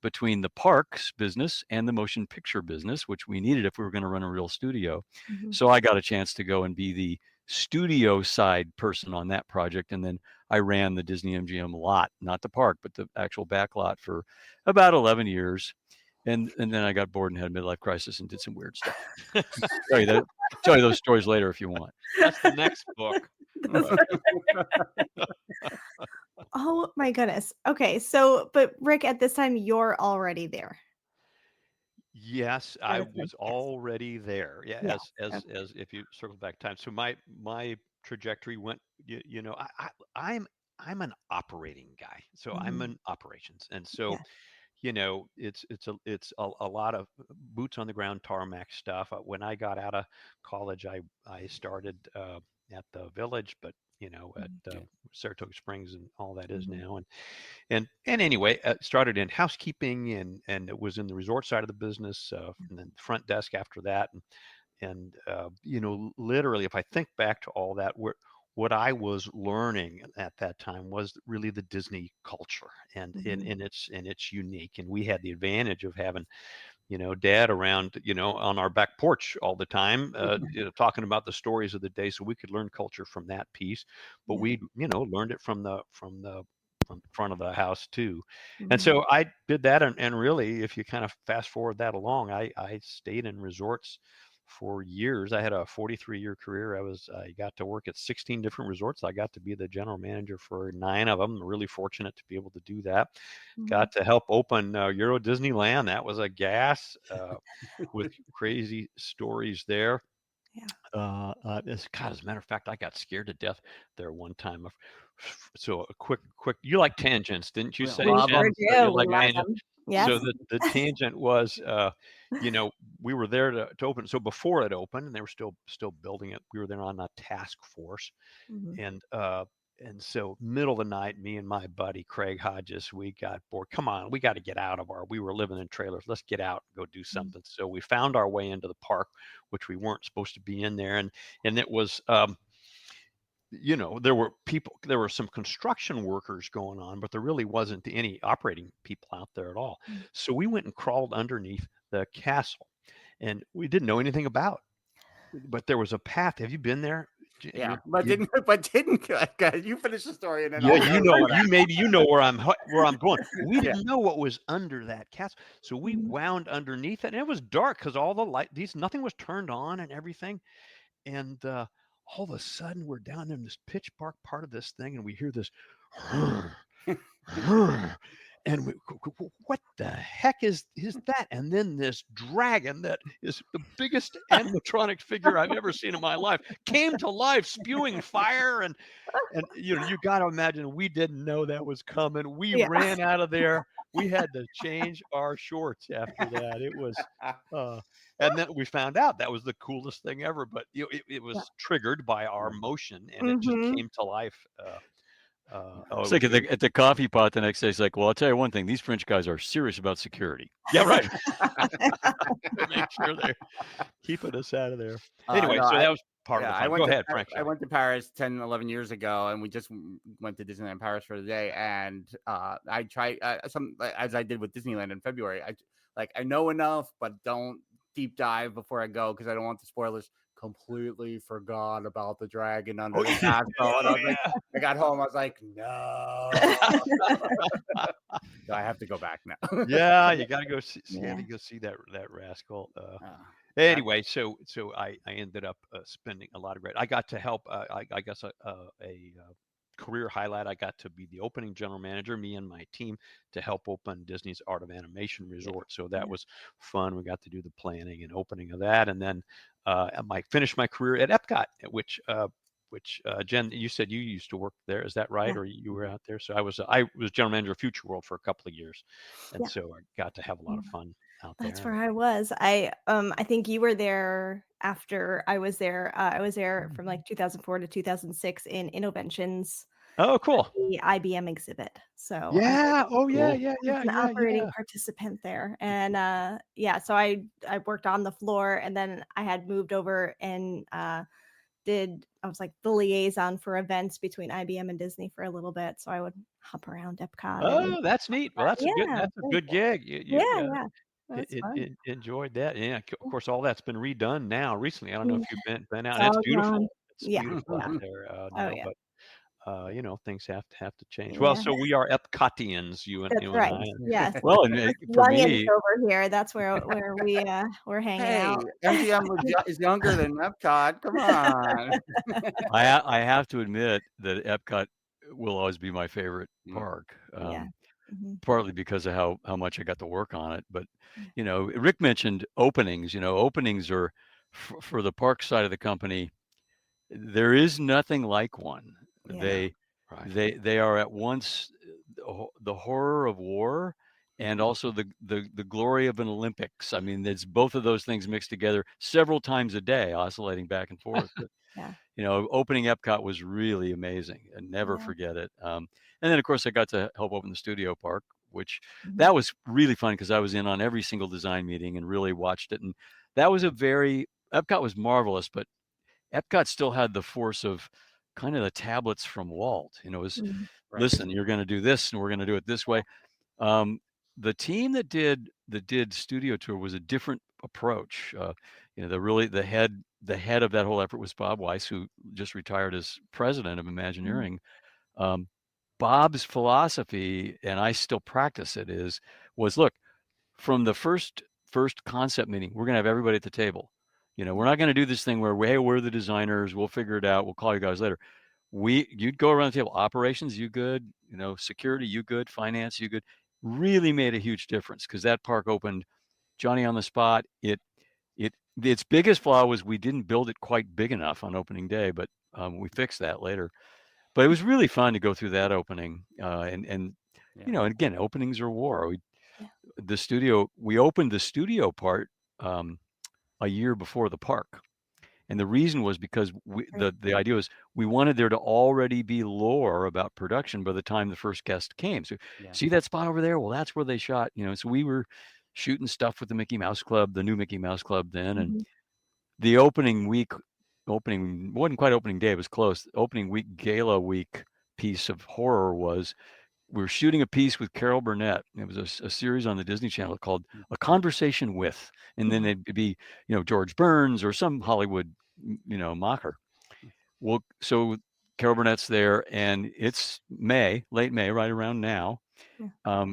between the parks business and the motion picture business, which we needed if we were going to run a real studio. So I got a chance to go and be the studio side person on that project. And then I ran the Disney MGM lot, not the park, but the actual back lot for about 11 years. And then I got bored and had a midlife crisis and did some weird stuff. tell you those stories later if you want. That's the next book. Oh my goodness. Okay, so but Rick, at this time you're already there. Yes, I I would say was yes. already there. Yeah, Yeah. as if you circle back time. So my trajectory went. I'm an operating guy. So I'm Mhm. in operations, and so Yeah. it's a lot of boots on the ground tarmac stuff. When I got out of college, I started at the Village, but at Mhm. Saratoga Springs and all that is Mhm. now, and anyway, started in housekeeping and it was in the resort side of the business, and then front desk after that, and literally, if I think back to all that, what I was learning at that time was really the Disney culture, Mhm. and it's unique, and we had the advantage of having dad around on our back porch all the time, talking about the stories of the day, so we could learn culture from that piece, but Yeah. we learned it from the front of the house too. And Mhm. so I did that, and really, if you kind of fast forward that along, I stayed in resorts for years. I had a 43-year career. I got to work at 16 different resorts. I got to be the general manager for 9 of them. Really fortunate to be able to do that. Mhm. Got to help open Euro Disneyland. That was a gas, with crazy stories there. Yeah. As a matter of fact, I got scared to death there one time. So a quick, you like tangents, didn't you We say, We love Jen? sure them. So you do. We like love tangents? them. So Yes. the tangent was, we were there to open. So before it opened, and they were still building it, we were there on a task force, Mhm. and so middle of the night, me and my buddy Craig Hodges, we got bored. Come on, we got to get out of we were living in trailers. Let's get out and go do Mhm. something. So we found our way into the park, which we weren't supposed to be in there. And it was, there were some construction workers going on, but there really wasn't any operating people out there at all. Mhm. So we went and crawled underneath the castle, and we didn't know anything about, but there was a path. Have you been there? Yeah, but didn't you finish the story and then Yeah, I'll tell you what maybe where I'm going. We Yeah. didn't know what was under that castle, so we Mhm. wound underneath it, and it was dark because all the nothing was turned on and everything. And all of a sudden, we're down in this pitch dark part of this thing, and we hear this, and what the heck is that? And then this dragon that is the biggest animatronic figure I've ever seen in my life came to life, spewing fire, and you got to imagine we didn't know that was coming. We Yeah. ran out of there. We had to change our shorts after that. It was, and then we found out that was the coolest thing ever. But it Yeah. was triggered by our motion, and it just Mhm. came to life. It's like at the coffee pot the next day. It's like, well, I'll tell you one thing: these French guys are serious about security. Yeah, right. Make sure they're keeping us out of there. Anyway, No, so that was part of the I fun. went Go to ahead, Frank. I went to Paris 10, 11 years ago, and we just went to Disneyland Paris for the day. And I tried as I did with Disneyland in February. I know enough, but don't deep dive before I go because I don't want the spoilers. Completely forgot about the dragon under the castle, and I was like, I got home, I was like, no, so I have to go back now. Yeah, you got to go see. You Yeah. got to go see that rascal. That- Anyway, so I ended up spending a lot of great. I got to help. I guess a career highlight. I got to be the opening general manager, me and my team, to help open Disney's Art of Animation Resort. So that Yeah. was fun. We got to do the planning and opening of that, and then I finished my career at Epcot, which Jen, you said you used to work there. Is that right, Yeah. or you were out there? So I was general manager of Future World for a couple of years, and Yeah. so I got to have a lot of fun out That's there. where I was. I think you were there after I was there. I was there from like 2004 to 2006 in Innoventions, Oh, cool. the IBM exhibit. So Yeah. Oh, yeah, Cool. yeah, I was yeah, an yeah, operating yeah. participant there. And yeah, so I worked on the floor, and then I had moved over and I was like the liaison for events between IBM and Disney for a little bit. So I would hop around Epcot and Oh, that's neat. Well, yeah, that's a very good cool. gig. Yeah, You yeah. That's fun. enjoyed that. Yeah, of course, all that's been redone now recently. I don't know Yeah, if you've been out. it's And it's all gone. beautiful. It's Yeah. beautiful out there Oh now. yeah. But things have to change. Well, Yeah. so we are Epcotians, you and That's right. I. Yes. Well, and for Youngins me, over here. That's where we're hanging Hey, out. MGM is younger than Epcot. Come on. I have to admit that Epcot will always be my favorite park. Yeah. Mhm. Partly because of how much I got to work on it. But, Yeah. Rick mentioned openings. Openings are for the park side of the company. There is nothing like one. Yeah. They they are at once the horror of war and also the glory of an Olympics. I mean, it's both of those things mixed together several times a day, oscillating back and forth. But, Yeah. opening Epcot was really amazing, and never Yeah. forget it. And then, of course, I got to help open the studio park, which Mhm. that was really fun because I was in on every single design meeting and really watched it. And that was Epcot was marvelous, but Epcot still had the force of kind of the tablets from Walt. It was, Mhm. Right. listen, you're going to do this, and we're going to do it this way. The team that did Studio Tour was a different approach. The head of that whole effort was Bob Weiss, who just retired as president of Imagineering. Bob's philosophy, and I still practice it, was look, from the first concept meeting, we're gonna have everybody at the table. We're not gonna do this thing where we're the designers, we'll figure it out, we'll call you guys later. You'd go around the table, operations, you good, security, you good, finance, you good. Really made a huge difference because that park opened Johnny on the spot. Its biggest flaw was we didn't build it quite big enough on opening day, but we fixed that later. But it was really fun to go through that opening, and Yeah. and again, openings are war. Yeah. We opened the studio part a year before the park, and the reason was because the idea was we wanted there to already be lore about production by the time the first guest came. So Yeah. see that spot over there? Well, that's where they shot. So we were shooting stuff with the Mickey Mouse Club, the new Mickey Mouse Club then, and the opening wasn't quite opening day, it was close. Opening week, gala week piece of horror was we were shooting a piece with Carol Burnett. It was a series on the Disney Channel called A Conversation With, and then it'd be, George Burns or some Hollywood, mocker. Well, so Carol Burnett's there, and it's late May, right around now,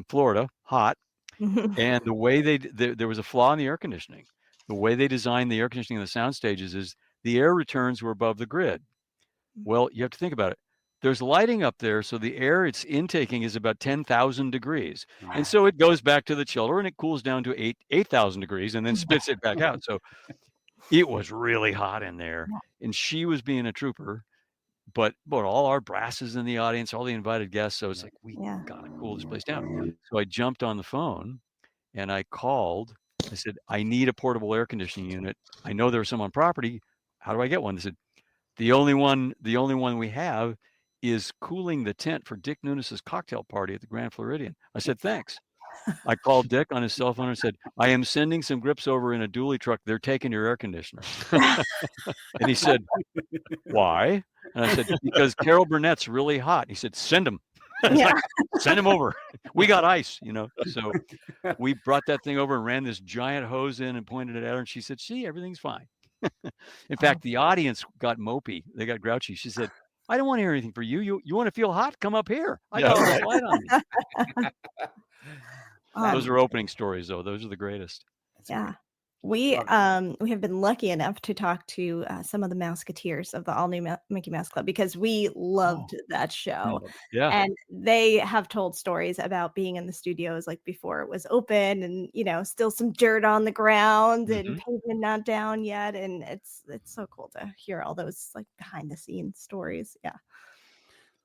Florida, hot. And the way there was a flaw in the air conditioning. The way they designed the air conditioning in the sound stages is the air returns were above the grid. Well, you have to think about it. There's lighting up there, so the air it's intaking is about 10,000 degrees. And so it goes back to the chiller and it cools down to 8,000 degrees and then spits it back out. So it was really hot in there. And she was being a trooper, but all our brasses in the audience, all the invited guests. So it's like, we got to cool this place down. So I jumped on the phone and I called. I said, I need a portable air conditioning unit. I know there's some on property. How do I get one? They said, the only one we have is cooling the tent for Dick Nunes's cocktail party at the Grand Floridian. I said, thanks. I called Dick on his cell phone and said, I am sending some grips over in a dually truck. They're taking your air conditioner. And he said, why? And I said, because Carol Burnett's really hot. He said, send him. Like, send him over. We got ice, So we brought that thing over and ran this giant hose in and pointed it at her. And she said, see, everything's fine. In fact, the audience got mopey. They got grouchy. She said, I don't want to hear anything for you. You want to feel hot? Come up here. I got all this light on me. Those are opening stories, though. Those are the greatest. Yeah. We have been lucky enough to talk to some of the Mouseketeers of the all new Mickey Mouse Club because we loved that show. Yeah. And they have told stories about being in the studios like before it was open and still some dirt on the ground and pavement not down yet. And it's so cool to hear all those like behind the scenes stories. Yeah.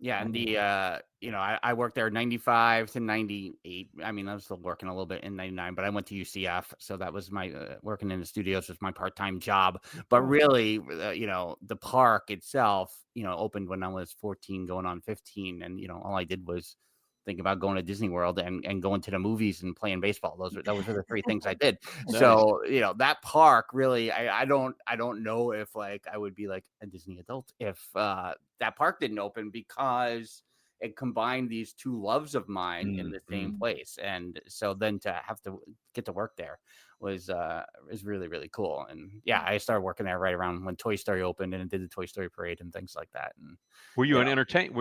Yeah, and the I worked there 95 to 98. I mean, I was still working a little bit in 99, but I went to UCF, so that was my working in the studios was my part-time job. But really, the park itself, opened when I was 14, going on 15, and all I did was think about going to Disney World and going to the movies and playing baseball. Those were the three things I did. Nice. So that park really, I don't know if like I would be like a Disney adult if that park didn't open because it combined these two loves of mine in the same place. And so then to have to get to work there is really, really cool. And yeah, I started working there right around when Toy Story opened and did the Toy Story parade and things like that. And Were you you in know, entertainment,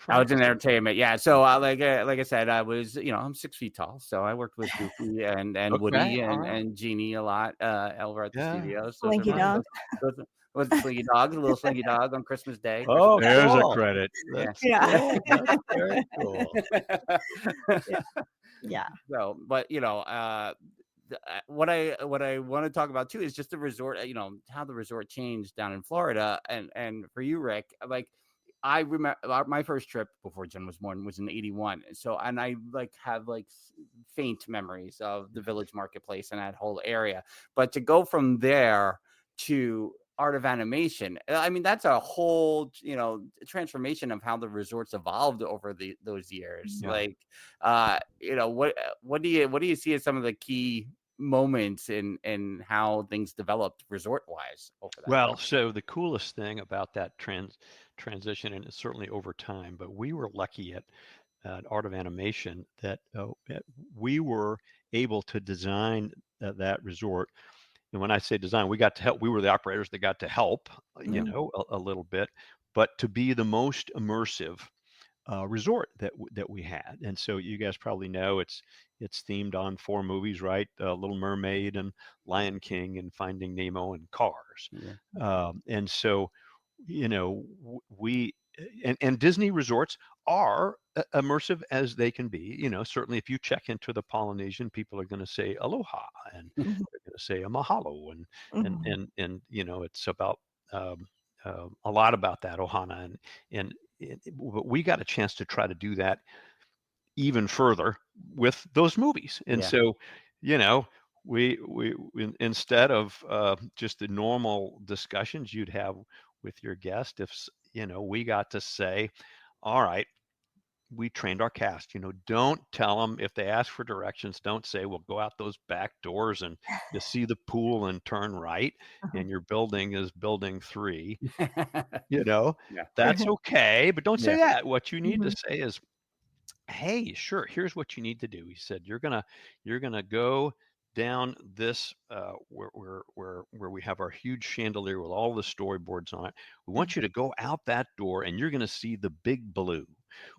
I was Frank? in entertainment. Yeah. So like I said, I was, I'm 6 feet tall. So I worked with Goofy and Okay, Woody all right. and Genie a lot over at the Yeah, studios. Those are Slinky my, nice. dog. those was the Slinky Dog, the little Slinky Dog on Christmas Day. Christmas Oh, Day. There's a cool. credit. Yeah. That's Yeah. cool. That's very cool. Yeah. So, but what I want to talk about too is just the resort. How the resort changed down in Florida, and for you, Rick, like I remember my first trip before Jen was born was in '81. So, and I have faint memories of the Village Marketplace and that whole area. But to go from there to Art of Animation, I mean, that's a whole transformation of how the resorts evolved over those years. Yeah. What do you see as some of the key moments in how things developed resort wise over that? Well, so the coolest thing about that transition, and it's certainly over time, but we were lucky at Art of Animation that we were able to design that resort. And when I say design, we got to help. We were the operators that got to help, a little bit, but to be the most immersive resort that we had. And so you guys probably know it's themed on 4 movies, right? Little Mermaid and Lion King and Finding Nemo and Cars. Yeah. And so, we and Disney resorts are immersive as they can be. Certainly if you check into the Polynesian, people are going to say aloha, and they're going to say a mahalo, and it's about a lot about that ohana, but we got a chance to try to do that even further with those movies. And so, we instead of just the normal discussions you'd have with your guest, if we got to say, all right, we trained our cast, don't tell them if they ask for directions, don't say, well, go out those back doors and you see the pool and turn right and your building is building 3. Yeah. That's okay, but don't say Yeah. that. What you need to say is, hey, sure, here's what you need to do. He said, you're gonna go down this where we have our huge chandelier with all the storyboards on it. We want you to go out that door and you're gonna see the big blue,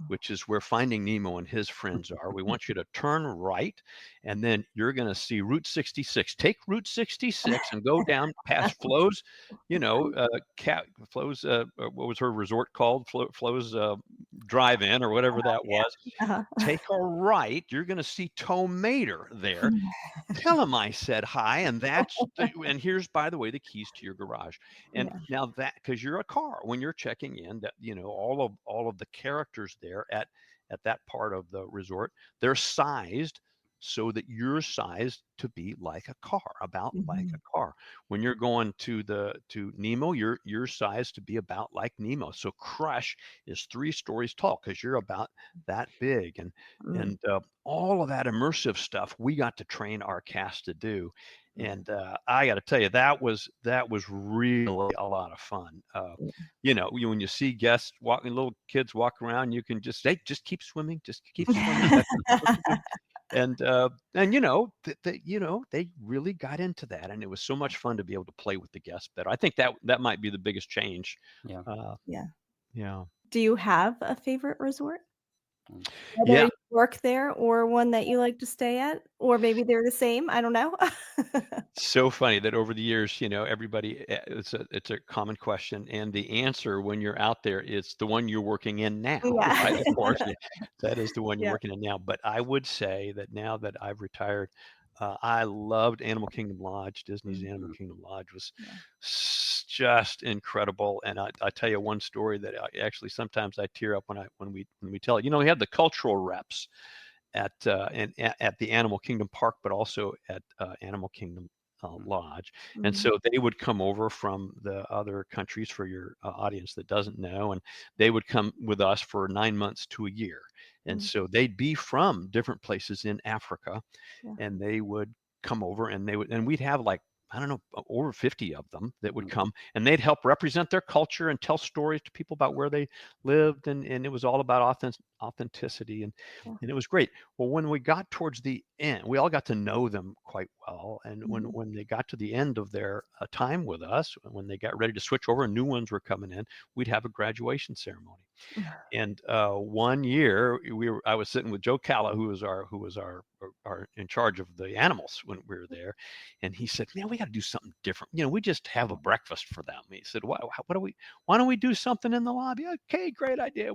which is where Finding Nemo and his friends are. We want you to turn right, and then you're gonna see Route 66. Take Route 66 and go down past Flo's, Flo's, what was her resort called? Flo's Drive-In or whatever that was. Take a right. You're going to see Tomater there. Tell him I said hi, and and here's, by the way, the keys to your garage. And now that, because you're a car, when you're checking in, that all of the characters there at that part of the resort, they're sized so that you're sized to be like a car, about like a car. When you're going to Nemo, you're sized to be about like Nemo. So Crush is 3 stories tall because you're about that big, and all of that immersive stuff we got to train our cast to do. And I got to tell you, that was really a lot of fun. When you see guests walking, little kids walk around, you can just say, just keep swimming, just keep swimming. And they really got into that, and it was so much fun to be able to play with the guests better. I think that might be the biggest change. Yeah. Do you have a favorite resort? Yeah. Whether you work there or one that you like to stay at, or maybe they're the same. I don't know. So funny that over the years, everybody, it's a common question, and the answer when you're out there is the one you're working in now. Right? Of course, that is the one you're working in now. But I would say that now that I've retired, I loved Animal Kingdom Lodge. Disney's Animal Kingdom Lodge was just incredible. And I tell you one story that sometimes I tear up when we tell it. We have the cultural reps at the Animal Kingdom Park, but also at Animal Kingdom Lodge. And so they would come over from the other countries, for your audience that doesn't know, and they would come with us for 9 months to a year. And so they'd be from different places in Africa, and they would come over, and we'd have like I don't know, over 50 of them that would come, and they'd help represent their culture and tell stories to people about where they lived. And it was all about authenticity. And it was great. Well, when we got towards the end, we all got to know them quite well. And when they got to the end of their time with us, when they got ready to switch over and new ones were coming in, we'd have a graduation ceremony. And one year I was sitting with Joe Calla, who was our in charge of the animals when we were there, and he said, "Man, we got to do something different. We just have a breakfast for them." He said, "Why don't we do something in the lobby?" Okay, great idea.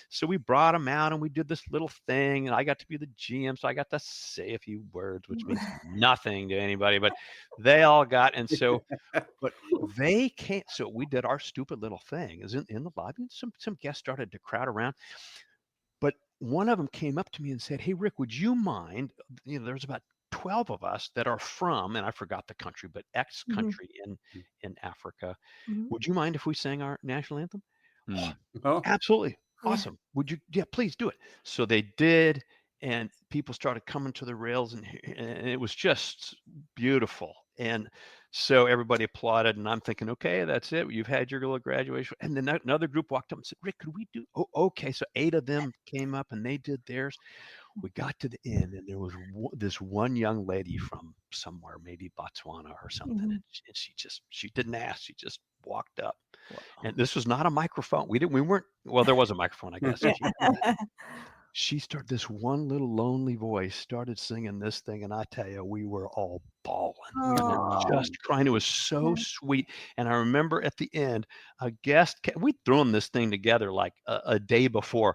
So we brought them out and we did this little thing, and I got to be the GM, so I got to say a few words, which means nothing to anybody, but they all got. And so but they can't. So we did our stupid little thing is in the lobby, and some guests started to crowd around. But one of them came up to me and said, "Hey, Rick, would you mind?" There's about 12 of us that are from, and I forgot the country, but X country in Africa. Would you mind if we sang our national anthem? Oh, absolutely. Awesome. Would you? Yeah, please do it. So they did. And people started coming to the rails, and it was just beautiful. And so everybody applauded, and I'm thinking, okay, that's it. You've had your little graduation. And then another group walked up and said, "Rick, could we do?" Oh, okay. So 8 of them came up and they did theirs. We got to the end, and there was this one young lady from somewhere, maybe Botswana or something. And she didn't ask. She just walked up. Wow. And this was not a microphone. We weren't, well, there was a microphone, I guess. She started, this one little lonely voice started singing this thing, and I tell you, we were all bawling. We were just crying. It was so sweet. And I remember at the end, a guest, we'd thrown this thing together like a day before.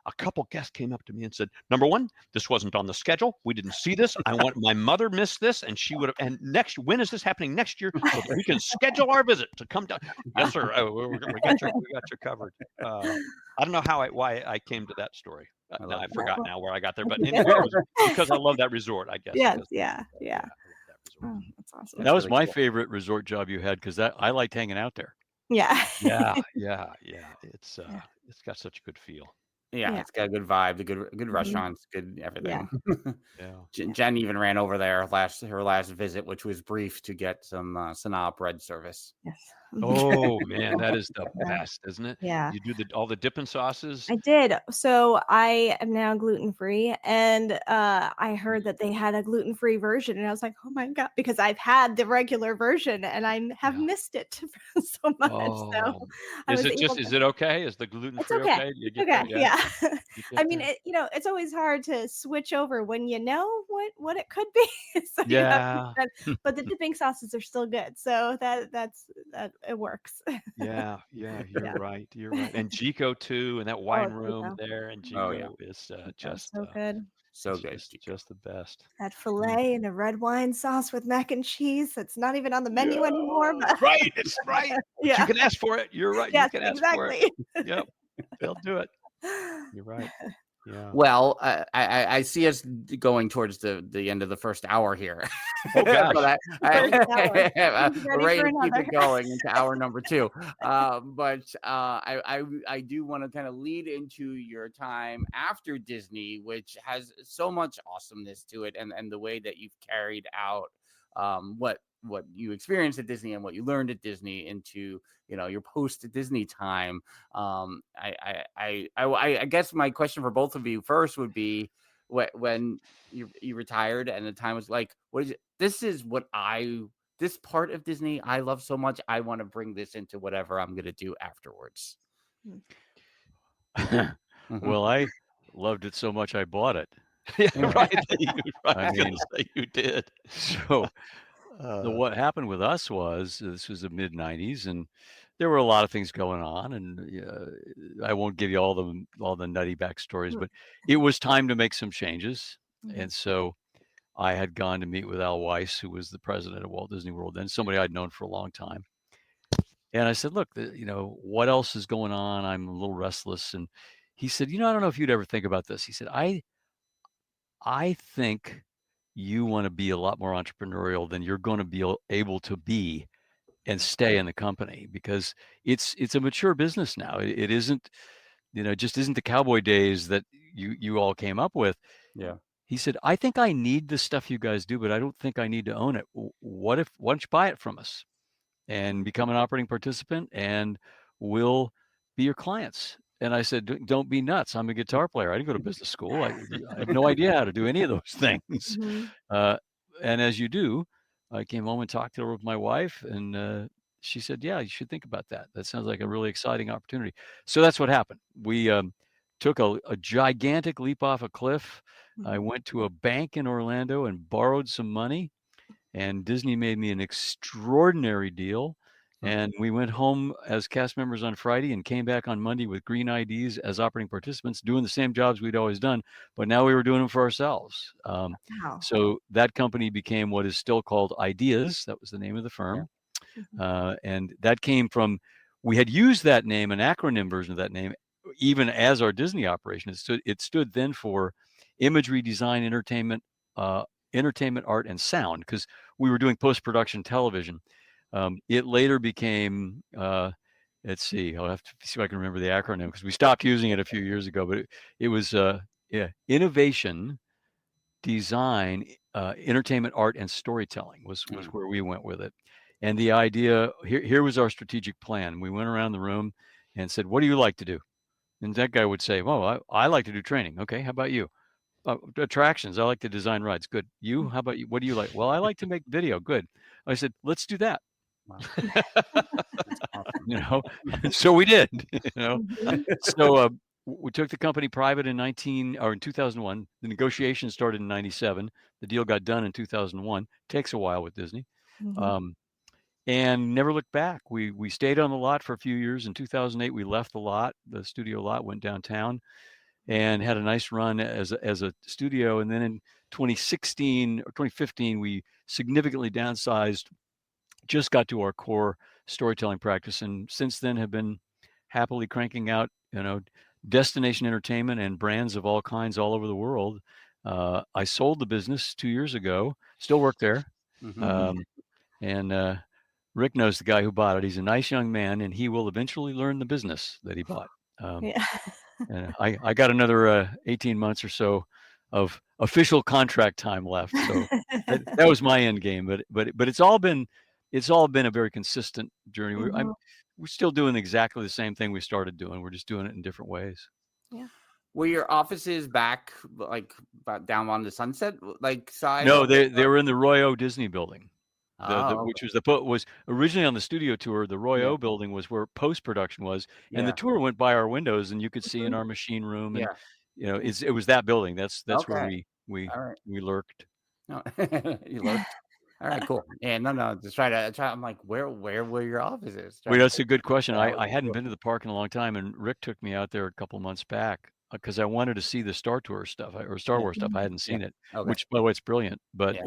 A couple guests came up to me and said, "Number one, this wasn't on the schedule. We didn't see this. My mother missed this, and she would have. And when is this happening next year? So we can schedule our visit to come down." Yes, sir. We got you covered. I don't know why I came to that story. I forgot now where I got there, but anyway, it was because I love that resort, I guess. Yeah. Oh, that's awesome. That was my favorite resort job you had, because I liked hanging out there. Yeah. It's got such a good feel. Yeah, it's got a good vibe, the good restaurants, good everything. Jen even ran over there her last visit, which was brief, to get some Sanaa bread service. Yes. Oh man, that is the best, isn't it? Yeah. You do all the dipping sauces? I did. So I am now gluten-free, and I heard that they had a gluten-free version, and I was like, "Oh my God," because I've had the regular version and I have missed it so much. So is it okay? Is the gluten-free okay? Okay. Yeah. I mean, it's always hard to switch over when you know what it could be. So but the dipping sauces are still good. So that it works. Yeah, you're right. You're right. And Chico too, and that wine room there, and Chico is just so good. So good. Just the best. That filet and a red wine sauce with mac and cheese. That's not even on the menu anymore. But... Right. It's right. You can ask for it. You're right. Yes, you can ask for it. Yep. They'll do it. You're right. Yeah. Well, I see us going towards the end of the first hour here. Oh gosh. But we're ready to keep it going into hour number 2. But I do want to kind of lead into your time after Disney, which has so much awesomeness to it, and the way that you've carried out what you experienced at Disney and what you learned at Disney into your post Disney time. I guess my question for both of you first would be, when you retired and the time was like, this part of Disney I love so much, I want to bring this into whatever I'm going to do afterwards. Well, I loved it so much I bought it. Right. I mean, you did. So what happened with us was, this was the mid 90s, and there were a lot of things going on, and I won't give you all the nutty backstories, but it was time to make some changes. And so I had gone to meet with Al Weiss, who was the president of Walt Disney World, then somebody I'd known for a long time. And I said, "Look, what else is going on? I'm a little restless." And he said, "I don't know if you'd ever think about this." He said, I think you want to be a lot more entrepreneurial than you're going to be able to be and stay in the company, because it's a mature business now. It isn't, just isn't the cowboy days that you all came up with. Yeah. he said, I think I need the stuff you guys do, but I don't think I need to own it. Why don't you buy it from us and become an operating participant, and we'll be your clients? And I said, don't be nuts. I'm a guitar player. I didn't go to business school. I have no idea how to do any of those things. And as you do, I came home and talked it over with my wife, and she said, yeah, you should think about that. That sounds like a really exciting opportunity. So that's what happened. We took a gigantic leap off a cliff. I went to a bank in Orlando and borrowed some money, and Disney made me an extraordinary deal. And we went home as cast members on Friday and came back on Monday with green IDs as operating participants, doing the same jobs we'd always done, but now we were doing them for ourselves. Wow. So that company became what is still called Ideas. That was the name of the firm. And that came from, we had used that name, an acronym version of that name, even as our Disney operation. It stood then for Imagery, Design, Entertainment, Art, and Sound, because we were doing post-production television. It later became, let's see, I'll have to see if I can remember the acronym, because we stopped using it a few years ago, but it was Innovation, Design, Entertainment, Art, and Storytelling was where we went with it. And the idea, here was our strategic plan. We went around the room and said, what do you like to do? And that guy would say, well, I like to do training. Okay, how about you? Attractions, I like to design rides. Good. You, how about you? What do you like? Well, I like to make video. Good. I said, let's do that. Wow. That's awesome. So we did. So we took the company private in 2001. The negotiations started in 97. The deal got done in 2001. Takes a while with Disney. And never looked back. We stayed on the lot for a few years. In 2008, we left the studio lot, went downtown, and had a nice run as a studio. And then in 2016 or 2015, we significantly downsized, just got to our core storytelling practice, and since then have been happily cranking out, destination entertainment and brands of all kinds all over the world. I sold the business 2 years ago, still work there. And Rick knows the guy who bought it. He's a nice young man, and he will eventually learn the business that he bought. And I got another 18 months or so of official contract time left. So that was my end game. But it's all been a very consistent journey. We're still doing exactly the same thing we started doing. We're just doing it in different ways. Yeah. Were your offices back down on the Sunset side? No, they were in the Roy O. Disney building. Which was originally on the studio tour. The Roy O. building was where post-production was, and the tour went by our windows, and you could see in our machine room, and it was that building. That's where we lurked. No. You lurked. All right, cool. And no, just try. I'm like, where were your offices? Wait, that's a good question. I hadn't been to the park in a long time, and Rick took me out there a couple months back because I wanted to see the Star Tour stuff or Star Wars stuff. I hadn't seen it, which, by the way, it's brilliant. But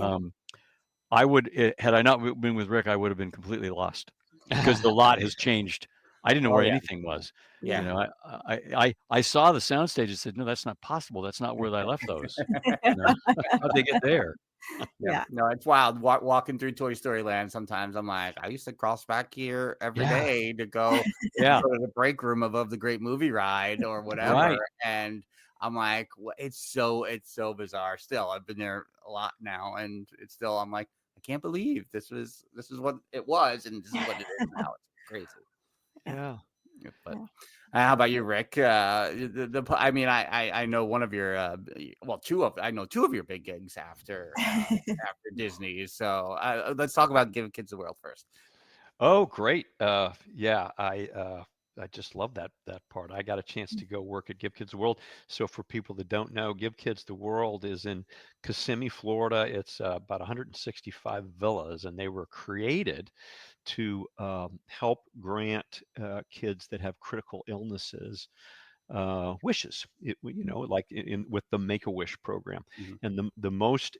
I would, had I not been with Rick, I would have been completely lost because the lot has changed. I didn't know where anything was. I saw the soundstage and said, no, that's not possible. That's not where I left those. How'd they get there? No, it's wild. Walking through Toy Story Land, sometimes I'm like, I used to cross back here every day to go, go to the break room above the Great Movie Ride or whatever. And I'm like, it's so bizarre. Still, I've been there a lot now, and it's still, I'm like, I can't believe this is what it was, and this is what it is now. It's crazy. Yeah. But how about you, Rick? I mean, I know one of your two of your big gigs after Disney. So let's talk about Give Kids the World first. Oh, great. I just love that part. I got a chance to go work at Give Kids the World. So for people that don't know, Give Kids the World is in Kissimmee, Florida. It's about 165 villas, and they were created to help grant kids that have critical illnesses wishes. With the Make-A-Wish program. And the most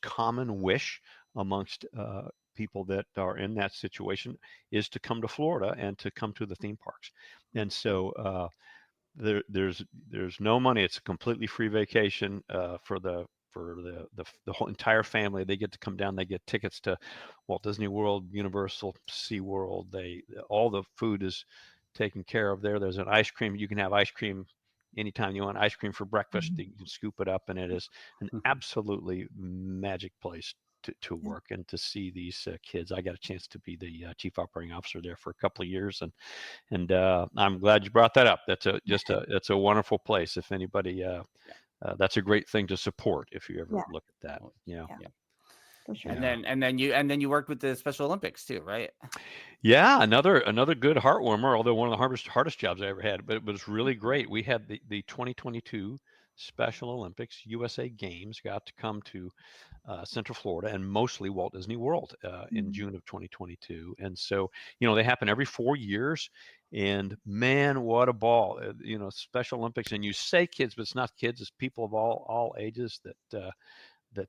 common wish amongst people that are in that situation is to come to Florida and to come to the theme parks. And so there's no money. It's a completely free vacation for the whole entire family. They get to come down. They get tickets to Walt Disney World, Universal, SeaWorld. All the food is taken care of there. There's an ice cream. You can have ice cream anytime you want ice cream for breakfast, you can scoop it up, and it is an absolutely magic place to work and to see these kids. I got a chance to be the chief operating officer there for a couple of years, and I'm glad you brought that up. That's it's a wonderful place. If anybody, that's a great thing to support if you ever look at that. Yeah. For sure. And then you worked with the Special Olympics too, right? Yeah, another good heartwarmer, although one of the hardest jobs I ever had, but it was really great. We had the 2022 Special Olympics USA Games got to come to Central Florida and mostly Walt Disney World in June of 2022. And so, they happen every 4 years, and man, what a ball. Special Olympics, and you say kids, but it's not kids, it's people of all ages that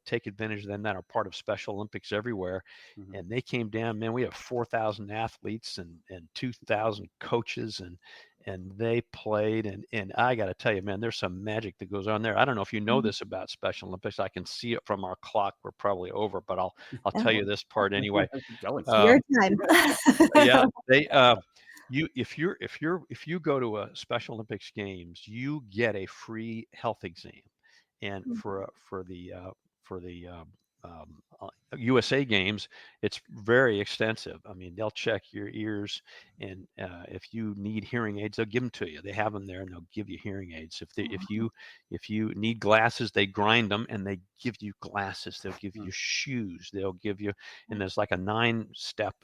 take advantage of them, that are part of Special Olympics everywhere. And they came down, man, we have 4,000 athletes and 2,000 coaches, and they played. And I got to tell you, man, there's some magic that goes on there. I don't know if you know this about Special Olympics. I can see it from our clock. We're probably over, but I'll tell you this part anyway. It's your time. Yeah, if you go to a Special Olympics games, you get a free health exam. And for the USA Games, it's very extensive. I mean, they'll check your ears, and if you need hearing aids, they'll give them to you. They have them there, and they'll give you hearing aids. If you need glasses, they grind them and they give you glasses. They'll give you shoes. They'll give you, and there's like a 9-step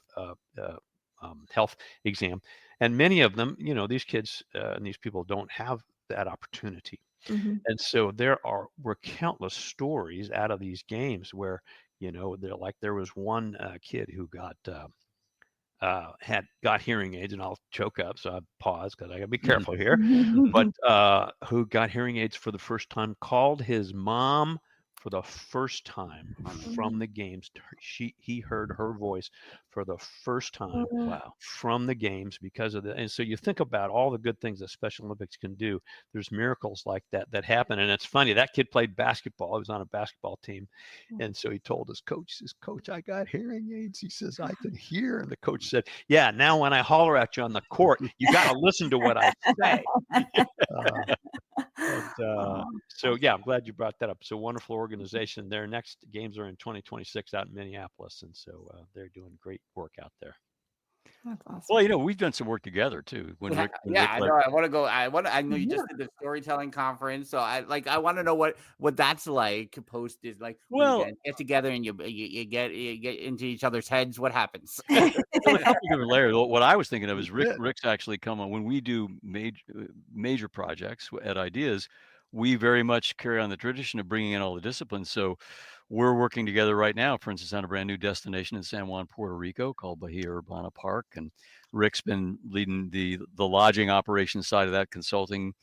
health exam. And many of them, these kids and these people don't have that opportunity. And so there were countless stories out of these games where, there was one kid who got hearing aids, and I'll choke up, so I pause because I gotta be careful here. But who got hearing aids for the first time, called his mom for the first time from the games. He heard her voice for the first time from the games because of the. And so you think about all the good things that Special Olympics can do. There's miracles like that happen. And it's funny, that kid played basketball. He was on a basketball team. And so he told his coach, Coach, I got hearing aids. He says, I can hear. And the coach said, yeah, now when I holler at you on the court, you got to listen to what I say. So yeah, I'm glad you brought that up. It's a wonderful organization. Their next games are in 2026 out in Minneapolis, and so they're doing great work out there. That's awesome. Well, we've done some work together too. I know. I want to go. I know you just did the storytelling conference, so I want to know what that's like. Post is like. Well, you get together and you get into each other's heads. What happens? A couple different layers. What I was thinking of is Rick's actually come on when we do major projects at Ideas. We very much carry on the tradition of bringing in all the disciplines. So we're working together right now, for instance, on a brand new destination in San Juan, Puerto Rico called Bahia Urbana Park. And Rick's been leading the lodging operations side of that consulting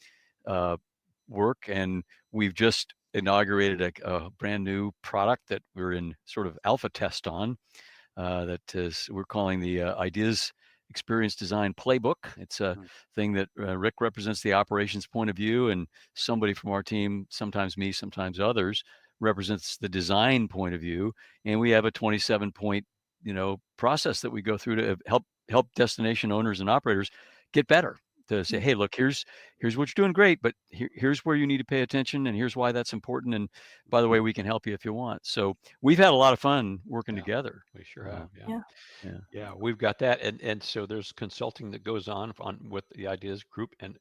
work. And we've just inaugurated a brand new product that we're in sort of alpha test on we're calling the Ideas Experience Design Playbook. It's a thing that Rick represents the operations point of view, and somebody from our team, sometimes me, sometimes others, represents the design point of view. And we have a 27-point, process that we go through to help destination owners and operators get better. To say, hey, look, here's what you're doing great, but here's where you need to pay attention, and here's why that's important. And by the way, we can help you if you want. So we've had a lot of fun working together. We sure have. Yeah, we've got that, and so there's consulting that goes on with the Ideas group, and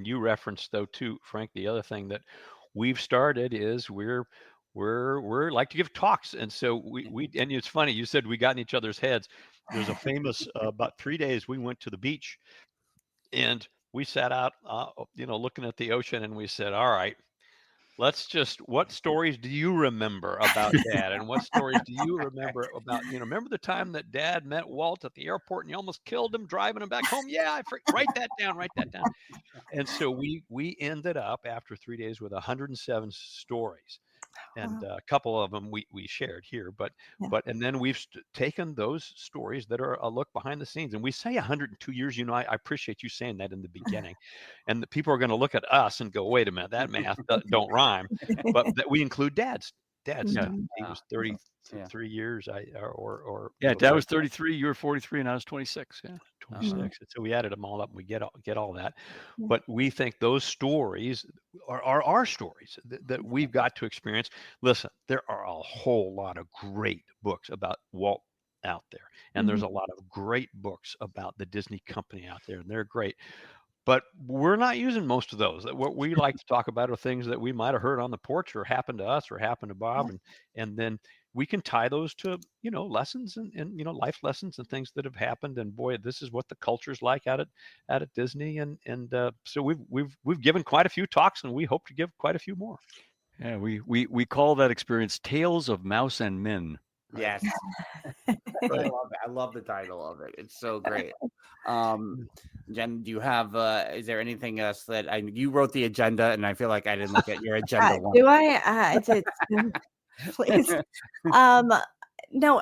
you referenced though too, Frank, the other thing that we've started is we're like to give talks, and so we and it's funny, you said we got in each other's heads. There's a famous about 3 days we went to the beach. And we sat out, looking at the ocean, and we said, all right, what stories do you remember about Dad? And what stories do you remember about, remember the time that Dad met Walt at the airport and you almost killed him driving him back home? Yeah, write that down. And so we ended up after 3 days with 107 stories. And a couple of them we shared here, but and then we've taken those stories that are a look behind the scenes, and we say 102 years. I appreciate you saying that in the beginning, and the people are going to look at us and go, "Wait a minute, that math don't rhyme." But that we include Dad's. He was 33 years. Dad was 33. You were 43, and I was 26. Yeah. 26. And so we added them all up and we get all that. Yeah. But we think those stories are our stories that we've got to experience. Listen, there are a whole lot of great books about Walt out there. And there's a lot of great books about the Disney company out there, and they're great. But we're not using most of those. What we like to talk about are things that we might have heard on the porch or happened to us or happened to Bob. And then we can tie those to, lessons and life lessons and things that have happened. And boy, this is what the culture's like out at Disney. And so we've given quite a few talks, and we hope to give quite a few more. Yeah, we call that experience Tales of Mouse and Men. Yes. I love the title of it. It's so great. Jen, do you have is there anything else that you wrote the agenda, and I feel like I didn't look at your agenda once. Do I did. Please. No,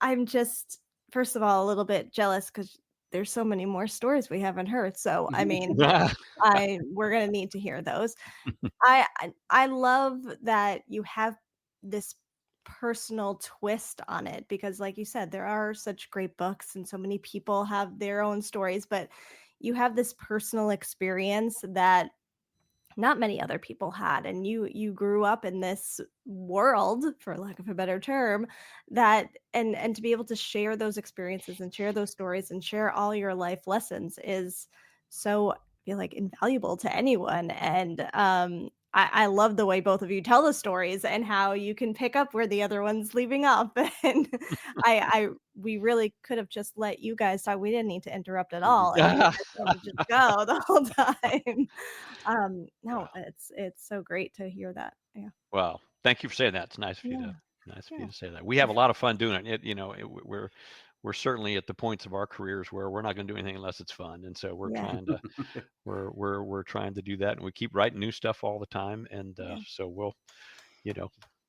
I'm just, first of all, a little bit jealous because there's so many more stories we haven't heard. So I mean, we're gonna need to hear those. I love that you have this personal twist on it, because like you said, there are such great books and so many people have their own stories, but you have this personal experience that not many other people had, and you grew up in this world, for lack of a better term, that and to be able to share those experiences and share those stories and share all your life lessons is so, I feel like, invaluable to anyone. And I love the way both of you tell the stories and how you can pick up where the other one's leaving off. And we really could have just let you guys talk. We didn't need to interrupt at all. And you guys could have just go the whole time. No, it's so great to hear that. Yeah. Well, thank you for saying that. It's nice of you to say that. We have a lot of fun doing it. We're certainly at the points of our careers where we're not going to do anything unless it's fun, and so we're trying to we're trying to do that, and we keep writing new stuff all the time, and so we'll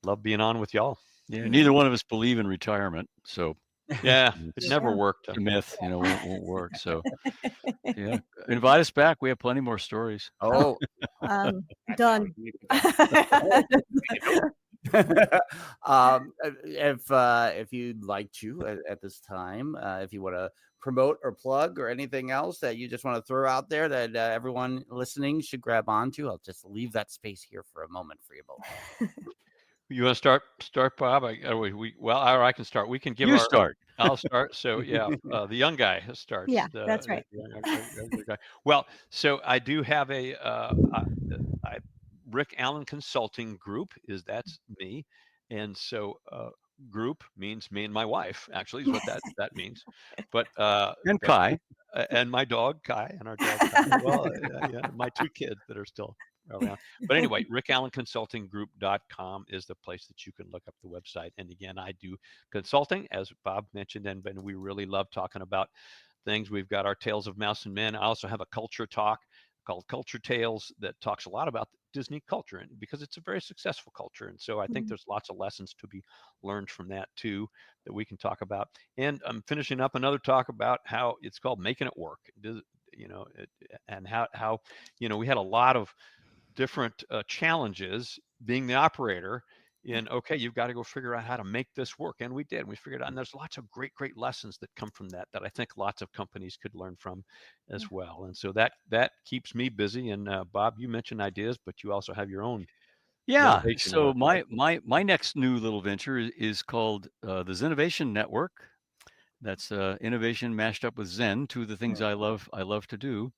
love being on with y'all. Yeah, neither one of us believe in retirement, so it never worked. A myth, won't work. So yeah, invite us back. We have plenty more stories. Oh, done. If you'd like to at this time, if you want to promote or plug or anything else that you just want to throw out there that everyone listening should grab onto, I'll just leave that space here for a moment for you both. You want to start, Bob? Or I can start. We can give you start. I'll start. So the young guy starts. Yeah, that's right. Well, so I do have a Rick Allen Consulting Group. That's me, and so group means me and my wife. Actually, is what that means. But and Kai and my dog Kai and our dog Kai. Well, my two kids that are still around. But anyway, rickallenconsultinggroup.com is the place that you can look up the website. And again, I do consulting, as Bob mentioned, and we really love talking about things. We've got our Tales of Mouse and Men. I also have a culture talk called Culture Tales that talks a lot about Disney culture, and because it's a very successful culture. And so I think there's lots of lessons to be learned from that too, that we can talk about. And I'm finishing up another talk about how it's called Making It Work, and how we had a lot of different challenges being the operator in, okay, you've got to go figure out how to make this work. And we did. We figured out, and there's lots of great lessons that come from that I think lots of companies could learn from as well. And so that keeps me busy. And Bob, you mentioned ideas, but you also have your own. Yeah. So my next new little venture is called the Zennovation Network. That's innovation mashed up with Zen, two of the things I love to do.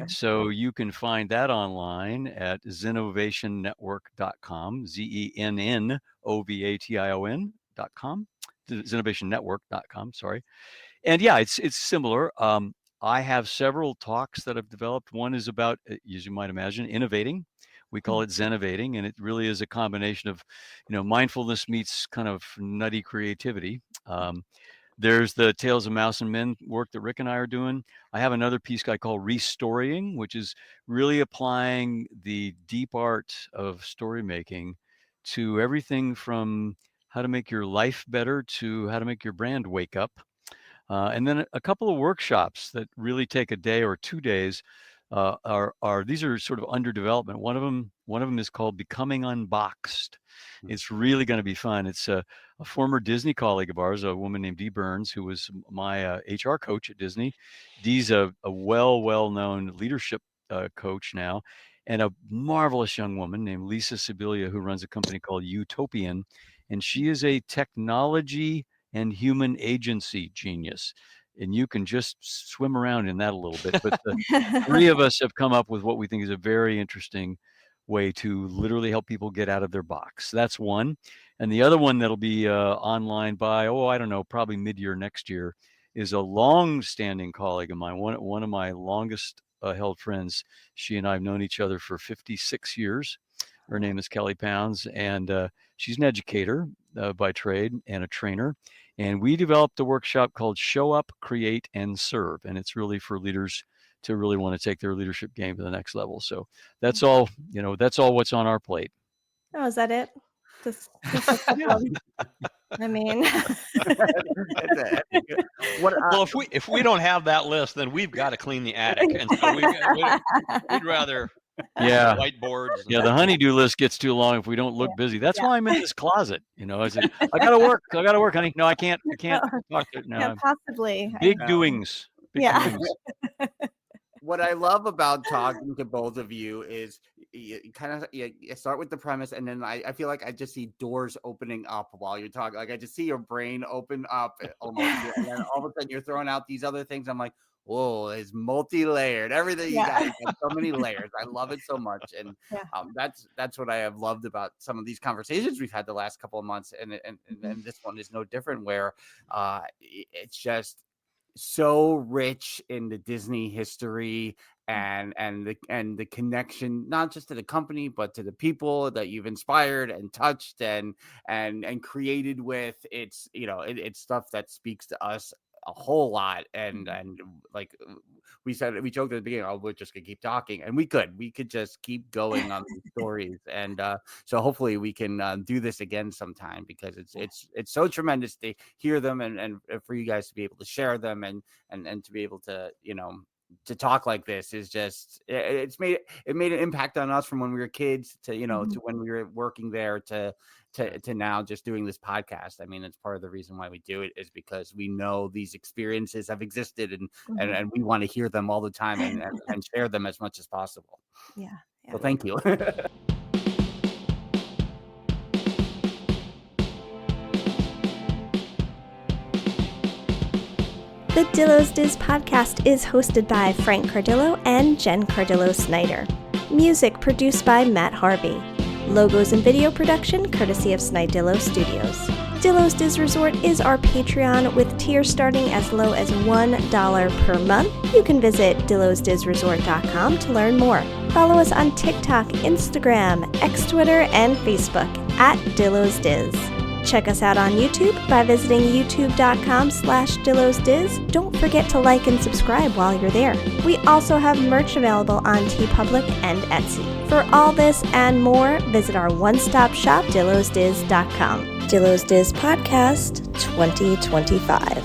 So you can find that online at zennovationnetwork.com, ZENNOVATION.com, zennovationnetwork.com, sorry. And yeah, it's similar. I have several talks that I've developed. One is about, as you might imagine, innovating. We call it Zennovating, and it really is a combination of, mindfulness meets kind of nutty creativity. There's the Tales of Mouse and Men work that Rick and I are doing. I have another piece I call Restorying, which is really applying the deep art of story making to everything from how to make your life better to how to make your brand wake up. And then a couple of workshops that really take a day or 2 days are these are sort of under development. One of them is called Becoming Unboxed. It's really going to be fun. It's a former Disney colleague of ours, a woman named Dee Burns, who was my HR coach at Disney. Dee's a well-known leadership coach now, and a marvelous young woman named Lisa Sibilia, who runs a company called Utopian, and she is a technology and human agency genius. And you can just swim around in that a little bit. But the three of us have come up with what we think is a very interesting way to literally help people get out of their box. That's one. And the other one that'll be online by, I don't know, probably mid-year next year, is a long-standing colleague of mine, one of my longest held friends. She and I have known each other for 56 years. Her name is Kelly Pounds, and she's an educator by trade and a trainer. And we developed a workshop called Show Up, Create, and Serve. And it's really for leaders to really want to take their leadership game to the next level. So that's all, that's all what's on our plate. Oh, is that it? Yeah. I mean, Well, if we don't have that list, then we've got to clean the attic, and so we'd rather whiteboards. Yeah, the honeydew list gets too long if we don't look busy. That's why I'm in this closet. I said, I gotta work, honey. No, I can't talk to it now. Can't possibly. Big doings. Big doings. What I love about talking to both of you is you start with the premise, and then I feel like I just see doors opening up while you're talking. Like I just see your brain open up almost, and then all of a sudden you're throwing out these other things. I'm like, whoa, it's multi-layered. Everything you guys have so many layers. I love it so much, and that's what I have loved about some of these conversations we've had the last couple of months, and this one is no different. Where it's just so rich in the Disney history and the connection, not just to the company, but to the people that you've inspired and touched and created with. It's it's stuff that speaks to us a whole lot, and like we joked at the beginning, we're just gonna keep talking, and we could just keep going on these stories, and so hopefully we can do this again sometime, because it's so tremendous to hear them, and for you guys to be able to share them, and to be able to to talk like this is just, it made an impact on us from when we were kids to to when we were working there to now just doing this podcast. I mean, it's part of the reason why we do it, is because we know these experiences have existed, and we want to hear them all the time and share them as much as possible. Yeah. So thank you. The Dillo's Diz podcast is hosted by Frank Cardillo and Jen Cardillo-Snyder. Music produced by Matt Harvey. Logos and video production courtesy of Snidillo Studios. Dillo's Diz Resort is our Patreon, with tiers starting as low as $1 per month. You can visit dillosdizresort.com to learn more. Follow us on TikTok, Instagram, X Twitter, and Facebook at Dillo's Diz. Check us out on YouTube by visiting youtube.com/DillosDiz. Don't forget to like and subscribe while you're there. We also have merch available on TeePublic and Etsy. For all this and more, visit our one-stop shop, dillosdiz.com. Dillo's Diz Podcast 2025.